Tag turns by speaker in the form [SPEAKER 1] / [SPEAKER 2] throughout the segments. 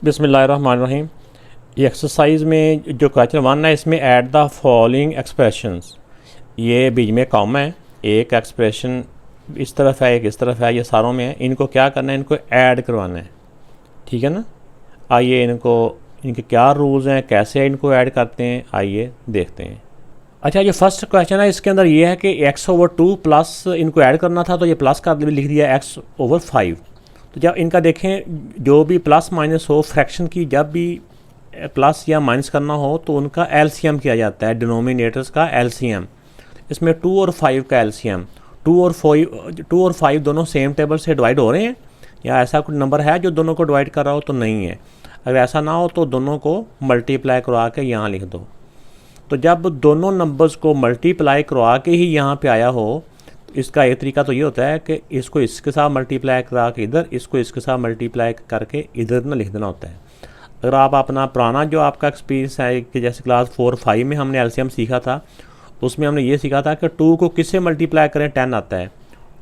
[SPEAKER 1] बिस्मिल्लाहिर्रहमानिर्रहीम। ये एक्सरसाइज में जो क्वेश्चन 1 है इसमें ऐड द फॉलोइंग एक्सप्रेशंस, ये बीच में कॉमा है, एक एक्सप्रेशन इस तरफ है एक इस तरफ है, ये सारों में है। इनको क्या करना है, इनको ऐड करवाना है, ठीक है ना। आइए इनके क्या रूल्स हैं, कैसे इनको ऐड करते हैं, आइए देखते हैं। अच्छा, ये फर्स्ट क्वेश्चन है, इसके अंदर ये है कि x/2 प्लस इनको ऐड करना था तो ये प्लस कर लिख दिया x/5। तो जब इनका देखें जो भी प्लस माइनस हो फ्रैक्शन की, जब भी प्लस या माइनस करना हो तो उनका एलसीएम किया जाता है, डिनोमिनेटर्स का एलसीएम। इसमें 2 और 5 का एलसीएम, 2 और 5 दोनों सेम टेबल से डिवाइड हो रहे हैं या ऐसा कुछ नंबर है जो दोनों को डिवाइड कर रहा हो तो नहीं है। अगर ऐसा ना हो तो दोनों को मल्टीप्लाई करवा के यहाँ लिख दो। तो जब दोनों नंबर्स को मल्टीप्लाई करवा के ही यहाँ पे आया हो, इसका एक तरीका तो ये होता है कि इसको इसके साथ मल्टीप्लाई करा के इधर, इसको इसके साथ मल्टीप्लाई करके इधर ना लिख देना होता है। अगर आप अपना पुराना जो आपका एक्सपीरियंस है कि जैसे क्लास 4-5 में हमने एलसीएम सीखा था, उसमें हमने ये सीखा था कि 2 को किससे मल्टीप्लाई करें 10 आता है,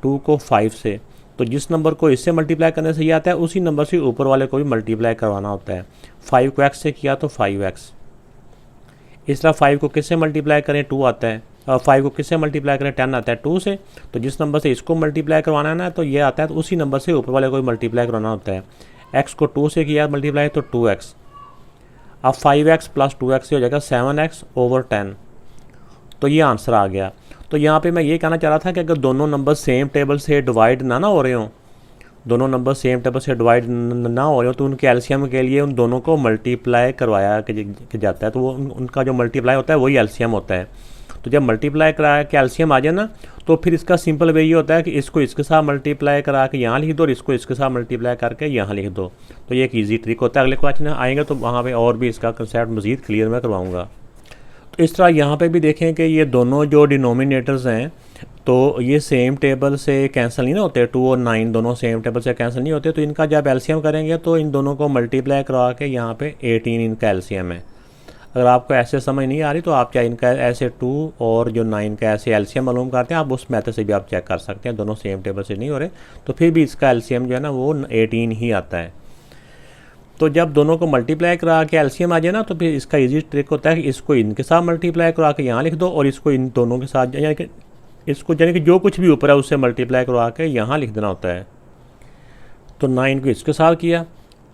[SPEAKER 1] 2 को 5 से। तो जिस नंबर को इससे मल्टीप्लाई करने से ये आता है उसी नंबर से ऊपर वाले को भी मल्टीप्लाई करवाना होता है। 5 को x से किया तो 5x। इस तरह 5 को किससे मल्टीप्लाई करें 2 आता है, 5 को किससे मल्टीप्लाई करें 10 आता है 2 से। तो जिस नंबर से इसको मल्टीप्लाई करवाना है ना तो ये आता है, तो उसी नंबर से ऊपर वाले को मल्टीप्लाई करवाना होता है। x को 2 से किया मल्टीप्लाई तो 2x। अब 5x प्लस 2x से हो जाएगा 7x/10। तो ये आंसर आ गया। तो यहाँ पे मैं ये कहना चाह रहा था कि अगर दोनों नंबर सेम टेबल से डिवाइड ना हो रहे हों, दोनों नंबर सेम टेबल से डिवाइड ना हो रहे हो तो उनके एलसीएम के लिए उन दोनों को मल्टीप्लाई करवाया जाता है। तो वो उनका जो मल्टीप्लाई होता है वही एलसीएम होता है। तो जब मल्टीप्लाई करा के एलसीएम आ जाए ना तो फिर इसका सिंपल वे ये होता है कि इसको इसके साथ मल्टीप्लाई करा के यहाँ लिख दो और इसको इसके साथ मल्टीप्लाई करके यहाँ लिख दो। तो ये एक ईजी ट्रिक होता है। अगले क्वेश्चन आएंगे तो वहाँ पे और भी इसका कंसेप्ट मज़ीद क्लियर मैं करवाऊँगा। तो इस तरह यहाँ पे भी देखें कि ये दोनों जो डिनोमिनेटर्स हैं तो ये सेम टेबल से कैंसिल नहीं ना होते, 2 और 9 दोनों सेम टेबल से कैंसिल नहीं होते। तो इनका जब एलसीएम करेंगे तो इन दोनों को मल्टीप्लाई करवा के यहाँ पे 18 इनका एलसीएम है। अगर आपको ऐसे समझ नहीं आ रही तो आप चाहे इनका ऐसे 2 और जो 9 का ऐसे एलसीएम मालूम करते हैं, आप उस मेथड से भी आप चेक कर सकते हैं। दोनों सेम टेबल से नहीं हो रहे तो फिर भी इसका एलसीएम जो है ना वो 18 ही आता है। तो जब दोनों को मल्टीप्लाई करा के एलसीएम आ जाए ना तो फिर इसका ईजी ट्रिक होता है कि इसको इनके साथ मल्टीप्लाई करा के यहाँ लिख दो और इसको इन दोनों के साथ यानी कि जो कुछ भी ऊपर है उससे मल्टीप्लाई करवा के यहाँ लिख देना होता है। तो 9 को इसके साथ किया,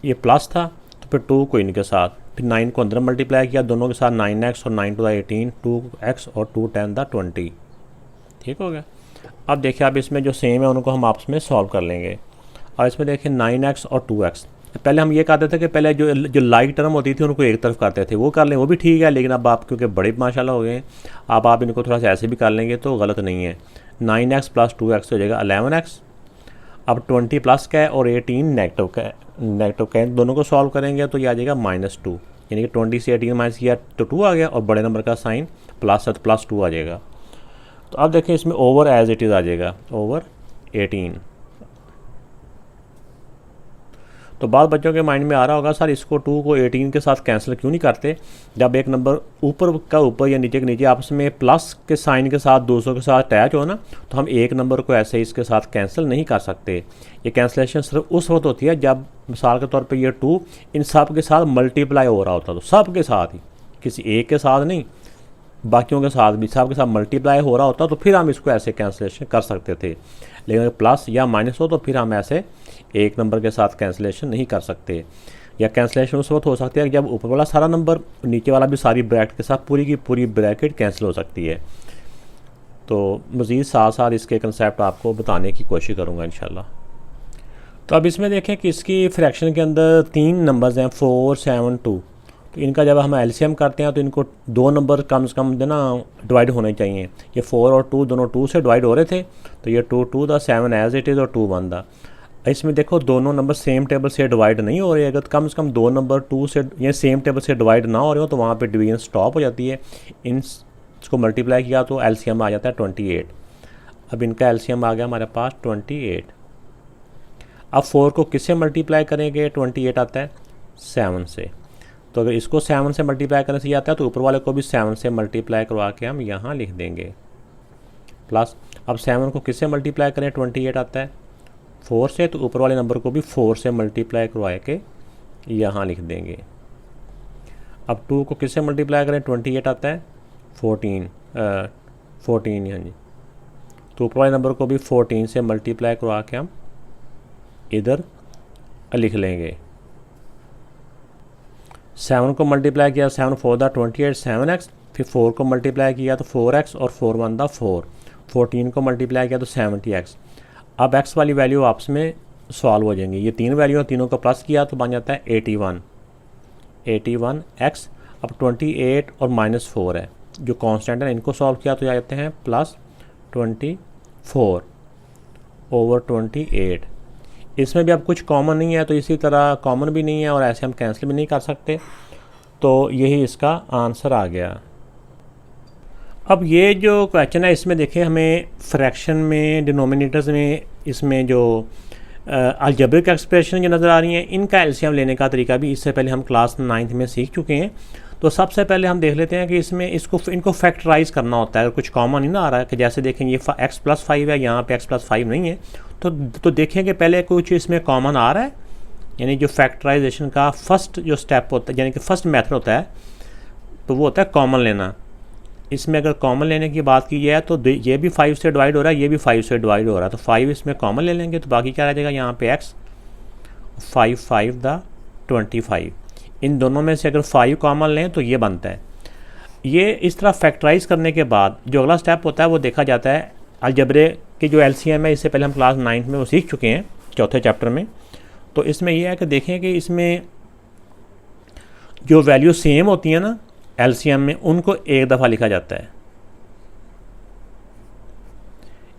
[SPEAKER 1] ये प्लस था, तो फिर 2 को इनके साथ, फिर 9 को अंदर मल्टीप्लाई किया दोनों के साथ 9x और 9 to the 18, 2x और 2 10 the 20। ठीक हो गया। अब देखिए अब इसमें जो सेम है उनको हम आपस में सॉल्व कर लेंगे। और इसमें देखिए 9x और 2x, पहले हम ये कहते थे कि पहले जो लाइक टर्म होती थी उनको एक तरफ करते थे, वो कर लें वो भी ठीक है। लेकिन अब आप क्योंकि बड़े माशाल्लाह हो गए, अब आप इनको थोड़ा सा ऐसे भी कर लेंगे तो गलत नहीं है। 9x प्लस 2x हो जाएगा 11x। अब 20 प्लस का है और 18 नेगेटिव का है, दोनों को सॉल्व करेंगे तो ये आ जाएगा -2। यानी कि 20 से 18 माइनस किया तो 2 आ गया और बड़े नंबर का साइन प्लस है तो +2 आ जाएगा। तो अब देखें इसमें ओवर एज इट इज़ आ जाएगा, ओवर 18। तो बाद बच्चों के माइंड में आ रहा होगा सर इसको 2 को 18 के साथ कैंसिल क्यों नहीं करते। जब एक नंबर ऊपर का ऊपर या नीचे के नीचे आपस में प्लस के साइन के साथ 200 के साथ अटैच हो ना तो हम एक नंबर को ऐसे इसके साथ कैंसिल नहीं कर सकते। ये कैंसिलेशन सिर्फ उस वक्त होती है जब मिसाल के तौर पे ये 2 इन सब के साथ मल्टीप्लाई हो रहा होता, तो सब के साथ ही, किसी एक के साथ नहीं, बाकियों के साथ भी सब के साथ मल्टीप्लाई हो रहा होता तो फिर हम इसको ऐसे कैंसिलेशन कर सकते थे। लेकिन अगर प्लस या माइनस हो तो फिर हम ऐसे एक नंबर के साथ कैंसिलेशन नहीं कर सकते। या कैंसिलेशन उस वक्त हो सकती है जब ऊपर वाला सारा नंबर नीचे वाला भी सारी ब्रैकेट के साथ पूरी की पूरी ब्रैकेट कैंसिल हो सकती है। तो मज़ीद साथ साथ इसके कंसेप्ट आपको बताने की कोशिश करूँगा इंशाल्लाह। तो अब इसमें देखें कि इसकी फ्रैक्शन के अंदर 3 नंबर्स हैं 4, 7, 2। तो इनका जब हम एलसीएम करते हैं तो इनको 2 नंबर कम से कम ना डिवाइड होने चाहिए। ये 4 और 2 दोनों 2 से डिवाइड हो रहे थे तो ये 2 था, 7 एज इट इज़ और 2 1 था। इसमें देखो दोनों नंबर सेम टेबल से डिवाइड नहीं हो रहे। अगर कम से कम 2 नंबर 2 से या सेम टेबल से डिवाइड ना हो रहे हो तो वहाँ पे डिवीजन स्टॉप हो जाती है। इसको मल्टीप्लाई किया तो एलसीएम आ जाता है 28। अब इनका एलसीएम आ गया हमारे पास 28। अब 4 को किससे मल्टीप्लाई करेंगे, 28 आता है 7 से। तो अगर इसको 7 से मल्टीप्लाई करने से आता है तो ऊपर वाले को भी 7 से मल्टीप्लाई करवा के हम यहाँ लिख देंगे प्लस। अब 7 को किससे मल्टीप्लाई करें, 28 आता है 4 से, तो ऊपर वाले नंबर को भी 4 से मल्टीप्लाई करवा के यहाँ लिख देंगे। अब 2 को किससे मल्टीप्लाई करें, 28 आता है, 14 हाँ जी, तो ऊपर वाले नंबर को भी 14 से मल्टीप्लाई करवा के हम इधर लिख लेंगे। 7 को मल्टीप्लाई किया, 7 4 दा 28 7x, फिर 4 को मल्टीप्लाई किया तो 4x और 4 1 दा 4, 14 को मल्टीप्लाई किया तो 70x। अब x वाली वैल्यू आपस में सॉल्व हो जाएंगी। ये 3 वैल्यू, तीनों को प्लस किया तो बन जाता है 81x। अब 28 और -4 है जो कांस्टेंट है, इनको सॉल्व किया तो आ जाते हैं +24 ओवर 28। इसमें भी अब कुछ कॉमन नहीं है तो इसी तरह कॉमन भी नहीं है और ऐसे हम कैंसिल भी नहीं कर सकते, तो यही इसका आंसर आ गया। अब ये जो क्वेश्चन है इसमें देखें हमें फ्रैक्शन में, डिनोमिनेटर्स में, इसमें जो अलजेब्रिक एक्सप्रेशन जो नज़र आ रही हैं इनका एलसीएम लेने का तरीका भी इससे पहले हम क्लास 9th में सीख चुके हैं। तो सबसे पहले हम देख लेते हैं कि इसमें इनको फैक्टराइज करना होता है। कुछ कॉमन नहीं ना आ रहा है कि जैसे देखें ये x+5 है, यहाँ पे x+5 नहीं है, तो देखें कि पहले कुछ इसमें कॉमन आ रहा है, यानी जो फैक्टराइजेशन का फर्स्ट जो स्टेप होता है, यानी कि फर्स्ट मेथड होता है, तो वो होता है कॉमन लेना। इसमें अगर कॉमन लेने की बात की जाए तो ये भी 5 से डिवाइड हो रहा है, ये भी 5 से डिवाइड हो रहा है, तो 5 इसमें कॉमन ले लेंगे तो बाकी क्या रह जाएगा यहाँ पे x, 5 5 दा 25। इन दोनों में से अगर 5 कॉमन लें तो ये बनता है। ये इस तरह फैक्टराइज करने के बाद जो अगला स्टेप होता है वो देखा जाता है अलजेब्रे के जो एलसीएम है, इससे पहले हम क्लास 9th में वो सीख चुके हैं, चौथे चैप्टर में। तो इसमें यह है कि देखें कि इसमें जो वैल्यू सेम होती है ना एलसीएम में, उनको एक दफ़ा लिखा जाता है।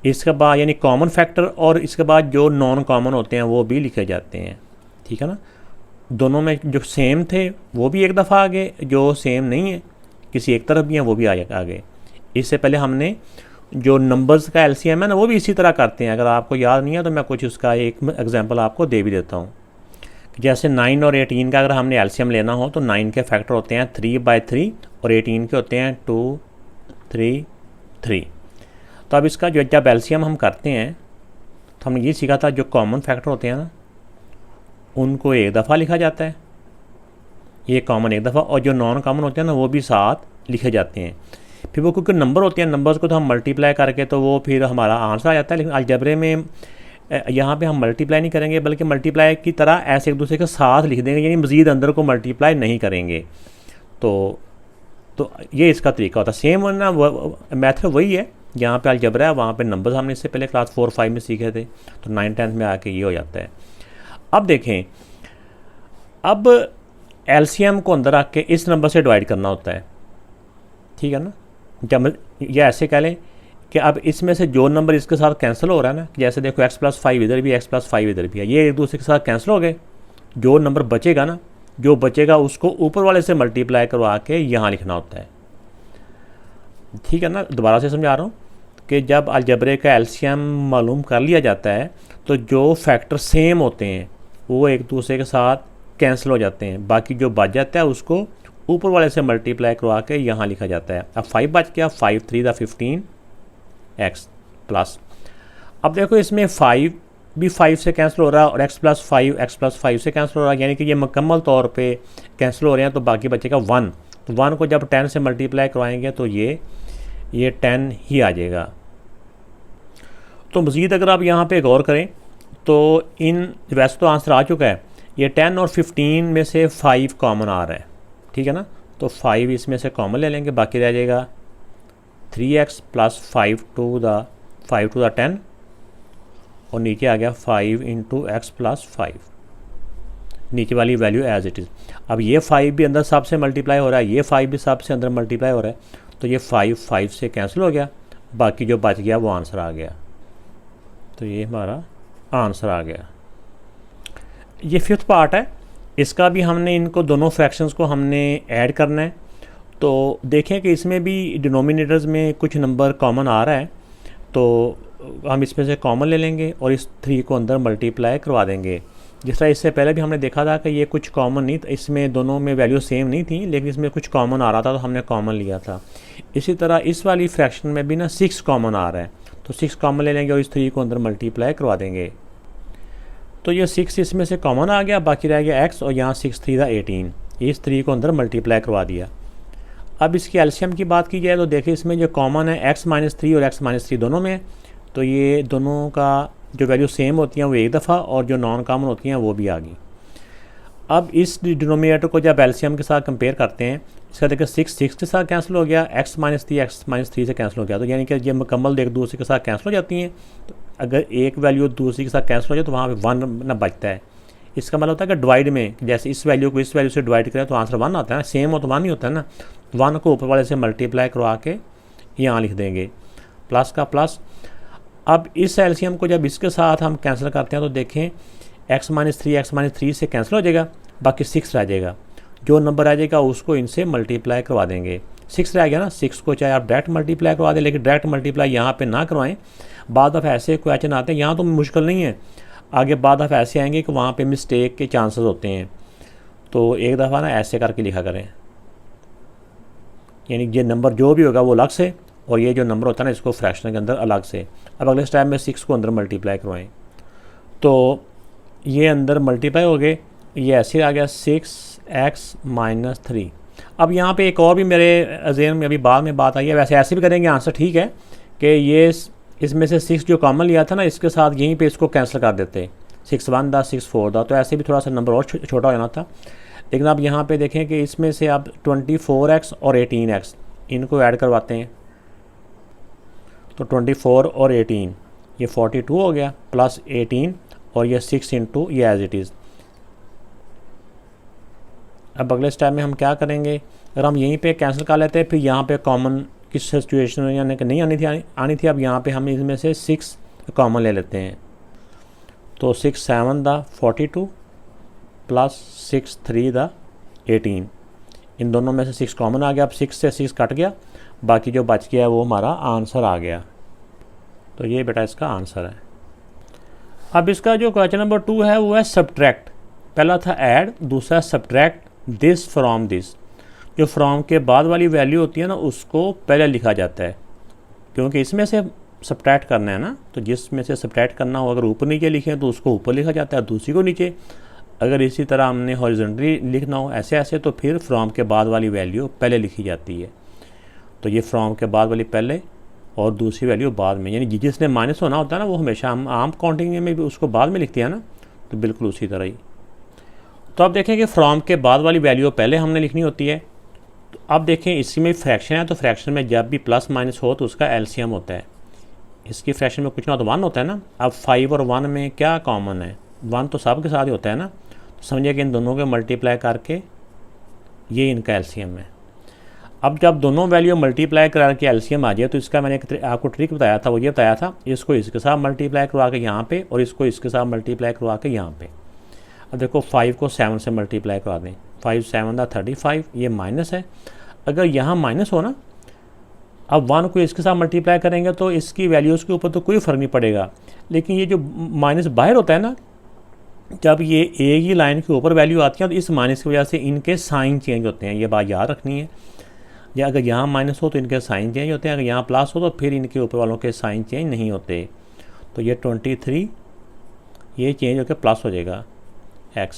[SPEAKER 1] इसके बाद यानी कॉमन फैक्टर, और इसके बाद जो नॉन कॉमन होते हैं वो भी लिखे जाते हैं, ठीक है ना। दोनों में जो सेम थे वो भी एक दफ़ा आ गए, जो सेम नहीं है किसी एक तरफ भी हैं वो भी आ गए। इससे पहले हमने जो नंबर्स का एलसीएम है ना वो भी इसी तरह करते हैं। अगर आपको याद नहीं है तो मैं कुछ उसका एक एग्जांपल आपको दे भी देता हूँ। जैसे 9 और 18 का अगर हमने एलसीएम लेना हो तो 9 के फैक्टर होते हैं 3/3 और 18 के होते हैं 2 3 3। तो अब इसका जब एलसीएम हम करते हैं तो हमने ये सीखा था जो कॉमन फैक्टर होते हैं ना उनको एक दफ़ा लिखा जाता है, ये कॉमन एक दफ़ा, और जो नॉन कॉमन होते हैं ना वो भी साथ लिखे जाते हैं। फिर वो क्योंकि नंबर होते हैं, नंबर्स को तो हम मल्टीप्लाई करके तो वो फिर हमारा आंसर आ जाता है। लेकिन अलजेब्रे में यहाँ पे हम मल्टीप्लाई नहीं करेंगे बल्कि मल्टीप्लाई की तरह ऐसे एक दूसरे के साथ लिख देंगे, यानी मज़ीद अंदर को मल्टीप्लाई नहीं करेंगे। तो ये इसका तरीका होता है। सेम ना मैथड वही है, यहाँ पे अलजेब्रा है, वहाँ पे नंबर्स हमने इससे पहले क्लास 4 5 में सीखे थे, तो 9 10 में आके ये हो जाता है। अब देखें, अब एलसीएम को अंदर आके इस नंबर से डिवाइड करना होता है, ठीक है ना। जब ये ऐसे कह लें कि अब इसमें से जो नंबर इसके साथ कैंसिल हो रहा है ना, जैसे देखो x+5 इधर भी, x+5 इधर भी है, ये एक दूसरे के साथ कैंसिल हो गए। जो नंबर बचेगा ना, जो बचेगा उसको ऊपर वाले से मल्टीप्लाई करवा के यहाँ लिखना होता है, ठीक है ना। दोबारा से समझा रहा हूँ कि जब अलजेब्रे का एलसीएम मालूम कर लिया जाता है तो जो फैक्टर सेम होते हैं वो एक दूसरे के साथ कैंसिल हो जाते हैं, बाकी जो बच जाता है उसको ऊपर वाले से मल्टीप्लाई करवा के यहाँ लिखा जाता है। अब 5 बच गया, 5 3 दा 15x प्लस। अब देखो इसमें 5 भी 5 से कैंसिल हो रहा है और x+5 से कैंसिल हो रहा है, यानी कि ये मुकम्मल तौर पे कैंसिल हो रहे हैं। तो बाकी बचेगा 1, तो 1 को जब 10 से मल्टीप्लाई करवाएंगे तो ये 10 ही आ जाएगा। तो मज़ीद अगर आप यहाँ पे गौर करें तो वैसे तो आंसर आ चुका है, ये 10 और 15 में से 5 कॉमन आ रहा है, ठीक है ना। तो 5 इसमें से कॉमन ले लेंगे, बाकी रह जाएगा 3x प्लस 5 टू द 10 और नीचे आ गया 5 इंटू x प्लस 5, नीचे वाली वैल्यू एज इट इज़। अब ये 5 भी अंदर सब से मल्टीप्लाई हो रहा है, ये 5 भी सब से अंदर मल्टीप्लाई हो रहा है, तो ये 5 से कैंसिल हो गया, बाकी जो बच गया वो आंसर आ गया। तो ये हमारा आंसर आ गया। ये 5th पार्ट है, इसका भी हमने इनको दोनों फ्रैक्शंस को हमने ऐड करना है। तो देखें कि इसमें भी डिनोमिनेटर्स में कुछ नंबर कॉमन आ रहा है, तो हम इसमें से कॉमन ले लेंगे और इस 3 को अंदर मल्टीप्लाई करवा देंगे। जिस तरह इससे पहले भी हमने देखा था कि ये कुछ कॉमन नहीं, इसमें दोनों में वैल्यू सेम नहीं थी, लेकिन इसमें कुछ कॉमन आ रहा था तो हमने कॉमन लिया था। इसी तरह इस वाली फ्रैक्शन में भी ना 6 कॉमन आ रहा है, तो 6 कॉमन ले लेंगे और इस 3 को अंदर मल्टीप्लाई करवा देंगे। तो ये 6 इसमें से कॉमन आ गया, बाकी रह गया x और यहाँ 6 3 था 18, इस 3 को अंदर मल्टीप्लाई करवा दिया। अब इसकी एलसीएम की बात की जाए तो देखिए इसमें जो कॉमन है x-3 और x-3 दोनों में है, तो ये दोनों का जो वैल्यू सेम होती हैं वो एक दफ़ा और जो नॉन कॉमन होती हैं वो भी आ गई। अब इस डिनोमिनेटर को जब एलसीएम के साथ कंपेयर करते हैं, इसका देखिए 6 के साथ कैंसिल हो गया, x-3 से कैंसिल हो गया, तो यानी कि ये मुकम्मल एक दूसरे के साथ कैंसिल हो जाती हैं। तो अगर एक वैल्यू दूसरी के साथ कैंसिल हो जाए तो वहाँ पे 1 ना बचता है। इसका मतलब होता है कि डिवाइड में जैसे इस वैल्यू को इस वैल्यू से डिवाइड करें तो आंसर 1 आता है ना, सेम हो तो 1 ही होता है ना। 1 को ऊपर वाले से मल्टीप्लाई करवा के यहाँ लिख देंगे, प्लस का प्लस। अब इस एलसीएम को जब इसके साथ हम कैंसिल करते हैं तो देखें x-3 से कैंसिल हो जाएगा, बाकी 6 रह जाएगा। जो नंबर आ जाएगा उसको इनसे मल्टीप्लाई करवा देंगे। 6 रह गया ना, 6 को चाहे आप डायरेक्ट मल्टीप्लाई करवा दें, लेकिन डायरेक्ट मल्टीप्लाई यहाँ पे ना करवाएं। बाद ऑफ ऐसे क्वेश्चन आते हैं, यहाँ तो मुश्किल नहीं है, आगे बाद ऑफ ऐसे आएंगे कि वहाँ पे मिस्टेक के चांसेस होते हैं। तो एक दफ़ा ना ऐसे करके लिखा करें, यानी ये नंबर जो भी होगा वो अलग से और ये जो नंबर होता है ना इसको फ्रैक्शन के अंदर अलग से। अब अगले स्टेप में 6 को अंदर मल्टीप्लाई करवाएं तो ये अंदर मल्टीप्लाई हो गए, ये ऐसे आ गया 6x-3। अब यहाँ पे एक और भी मेरे ज़हन में अभी बाद में बात आई है, वैसे ऐसे भी करेंगे आंसर ठीक है कि ये इसमें से 6 जो कॉमन लिया था ना इसके साथ यहीं पे इसको कैंसिल कर देते, 6-1 था 6-4 था, तो ऐसे भी थोड़ा सा नंबर और छोटा हो जाना था। लेकिन अब यहाँ पे देखें कि इसमें से अब 24x और 18x इनको ऐड करवाते हैं, तो 24 और 18 ये 42 हो गया, प्लस 18 और ये 6 इंटू ये एज इट इज़। अब अगले स्टेप में हम क्या करेंगे, अगर हम यहीं पे कैंसिल कर लेते हैं फिर यहाँ पे कॉमन किस सिचुएशन में यानी कि नहीं आनी थी। अब यहाँ पे हम इसमें से 6 कॉमन ले लेते हैं, तो 6-7 था 42 प्लस 6-3 था 18, इन दोनों में से 6 कॉमन आ गया। अब 6 से 6 कट गया, बाकी जो बच गया वो हमारा आंसर आ गया। तो ये बेटा इसका आंसर है। अब इसका जो क्वेश्चन नंबर 2 है वो है सब्ट्रैक्ट। पहला था ऐड, दूसरा सब्ट्रैक्ट दिस फ्रॉम दिस। जो फ्रॉम के बाद वाली वैल्यू होती है ना उसको पहले लिखा जाता है, क्योंकि इसमें से सब्ट्रैक्ट करना है ना, तो जिसमें से सब्ट्रैक्ट करना हो अगर ऊपर नीचे लिखें तो उसको ऊपर लिखा जाता है, दूसरी को नीचे। अगर इसी तरह हमने हॉरिजॉन्टली लिखना हो ऐसे ऐसे तो फिर फ्रॉम के बाद वाली वैल्यू पहले लिखी जाती है। तो ये फ्रॉम के बाद वाली पहले और दूसरी वैल्यू बाद में, यानी जिसने माइनस होना होता है ना वो हमेशा हम आम काउंटिंग में भी उसको बाद में लिखते हैं ना, तो बिल्कुल उसी तरह ही। तो अब देखें कि फ्रॉम के बाद वाली वैल्यू पहले हमने लिखनी होती है। तो अब देखें इसमें फ्रैक्शन है, तो फ्रैक्शन में जब भी प्लस माइनस हो तो उसका एलसीएम होता है। इसकी फ्रैक्शन में कुछ ना तो 1 होता है ना। अब 5 और 1 में क्या कॉमन है, 1 तो सब के साथ ही होता है ना, तो समझिए कि इन दोनों के मल्टीप्लाई करके ये इनका एलसीएम है। अब जब दोनों वैल्यू मल्टीप्लाई करा के एलसीएम आ जाए तो इसका मैंने आपको ट्रिक बताया था, वो ये बताया था इसको इसके साथ मल्टीप्लाई करवा के यहाँ पे और इसको इसके साथ मल्टीप्लाई करवा के यहाँ पे। अब देखो 5 को 7 से मल्टीप्लाई करवा दें, 5-7 था 35, ये माइनस है। अगर यहाँ माइनस हो ना, अब 1 को इसके साथ मल्टीप्लाई करेंगे तो इसकी वैल्यूज़ के ऊपर तो कोई फ़र्क नहीं पड़ेगा, लेकिन ये जो माइनस बाहर होता है ना, जब ये एक ही लाइन के ऊपर वैल्यू आती है तो इस माइनस की वजह से इनके साइन चेंज होते हैं, ये बात याद रखनी है। या अगर यहाँ माइनस हो तो इनके साइन चेंज होते हैं, अगर यहाँ प्लस हो तो फिर इनके ऊपर वालों के साइन चेंज नहीं होते। तो ये 23 ये चेंज होकर प्लस हो जाएगा x।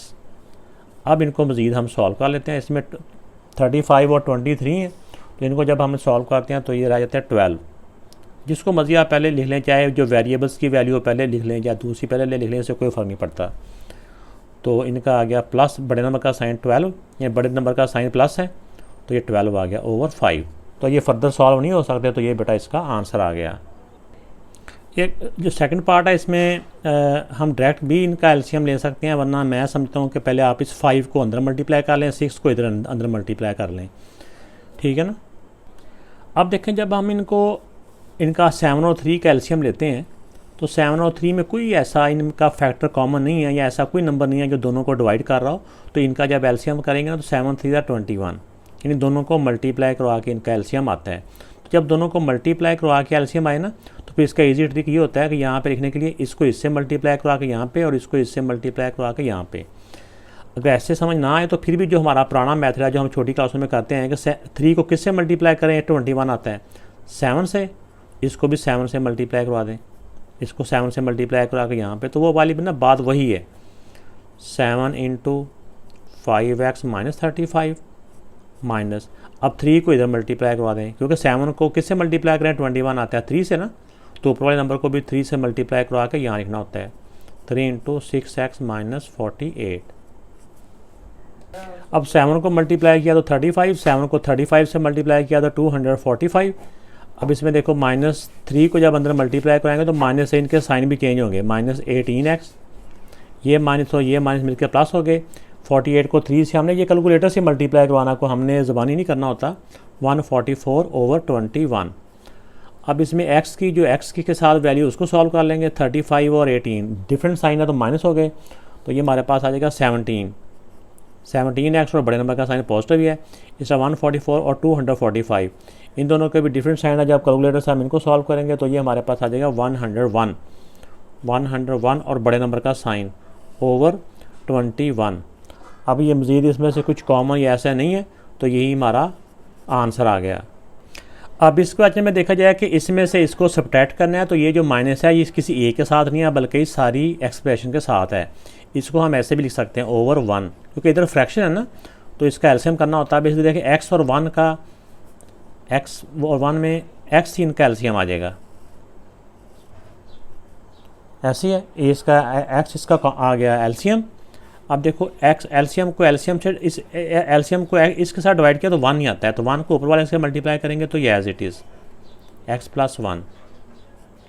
[SPEAKER 1] अब इनको मज़ीद हम सॉल्व कर लेते हैं। इसमें 35 और 23 हैं, तो इनको जब हम सॉल्व करते हैं तो ये रह जाता है 12। जिसको मर्ज़ी आप पहले लिख लें, चाहे जो वेरिएबल्स की वैल्यू पहले लिख लें या दूसरी पहले लिख लें, इससे कोई फ़र्क नहीं पड़ता। तो इनका आ गया प्लस, बड़े नंबर का साइन 12 या बड़े नंबर का साइन प्लस है, तो ये 12 आ गया ओवर 5। तो ये फर्दर सॉल्व नहीं हो सकते, तो ये बेटा इसका आंसर आ गया। ये जो सेकंड पार्ट है इसमें हम डायरेक्ट भी इनका एलसीएम ले सकते हैं, वरना मैं समझता हूँ कि पहले आप इस 5 को अंदर मल्टीप्लाई कर लें, 6 को इधर अंदर मल्टीप्लाई कर लें, ठीक है ना। अब देखें जब हम इनका 7 और 3 का एलसीएम लेते हैं तो 7 और 3 में कोई ऐसा इनका फैक्टर कॉमन नहीं है या ऐसा कोई नंबर नहीं है जो दोनों को डिवाइड कर रहा हो। तो इनका जब एलसीएम करेंगे ना तो 7 3 21, यानी दोनों को मल्टीप्लाई करवा के इनका एलसीएम आता है। तो जब दोनों को मल्टीप्लाई करवा के एलसीएम आए ना तो फिर इसका ईजी ट्रिक ये होता है कि यहाँ पे लिखने के लिए इसको इससे मल्टीप्लाई करवा के यहाँ पे और इसको इससे मल्टीप्लाई करवा के यहाँ पे। अगर ऐसे समझ ना आए तो फिर भी जो हमारा पुराना मेथड है जो हम छोटी क्लासों में करते हैं कि 3 को किससे मल्टीप्लाई करें, 21 आता है 7 से, इसको भी 7 से मल्टीप्लाई करवा दें, इसको 7 से मल्टीप्लाई करा के यहाँ पे, तो वो वाली ना बात वही है। 7 इंटू 5x माइनस 35 माइनस, अब 3 को इधर मल्टीप्लाई करवा दें क्योंकि 7 को किससे मल्टीप्लाई करें, 21 आता है 3 से ना, तो ऊपर वाले नंबर को भी 3 से मल्टीप्लाई करवा के यहाँ लिखना होता है। 3 इंटू 6x माइनस 48। अब 7 को मल्टीप्लाई किया तो 35, 7 को 35 से मल्टीप्लाई किया तो 245। अब इसमें देखो -3 को जब अंदर मल्टीप्लाई कराएंगे तो माइनस से इनके साइन भी चेंज होंगे, -18x, ये माइनस और ये माइनस मिलकर प्लस हो गए। 48 को 3 से हमने ये कैलकुलेटर से मल्टीप्लाई करवाना, को हमने ज़बानी नहीं करना होता। 144/21। अब इसमें x की जो x की के साथ वैल्यू उसको सॉल्व कर लेंगे। 35 और 18 डिफरेंट साइन है तो माइनस हो गए, तो ये हमारे पास आ जाएगा 17x और बड़े नंबर का साइन पॉजिटिव ही है। इसका 144 और 245 इन दोनों के भी डिफरेंट साइन है, जब कैलकुलेटर से हम इनको सॉल्व करेंगे तो ये हमारे पास आ जाएगा 101 और बड़े नंबर का साइन ओवर 21। अब ये मज़ीद इसमें से कुछ कॉमन या ऐसा नहीं है, तो यही हमारा आंसर आ गया। अब इसको अच्छे में देखा जाए कि इसमें से इसको सब्ट्रैक्ट करना है, तो ये जो माइनस है ये किसी ए के साथ नहीं है बल्कि सारी एक्सप्रेशन के साथ है। इसको हम ऐसे भी लिख सकते हैं ओवर 1, क्योंकि इधर फ्रैक्शन है ना, तो इसका एलसीएम करना होता है। इसलिए देखिए x और 1 का, x और 1 में x ही इनका एलसीएम आ जाएगा, ऐसी है। इसका x इसका आ गया एलसीएम। अब देखो x एलसीएम को एलसीएम से इस एलसीएम को इसके साथ डिवाइड किया तो 1 ही आता है, तो 1 को ऊपर वाले से मल्टीप्लाई करेंगे तो ये एज इट इज़ x + 1,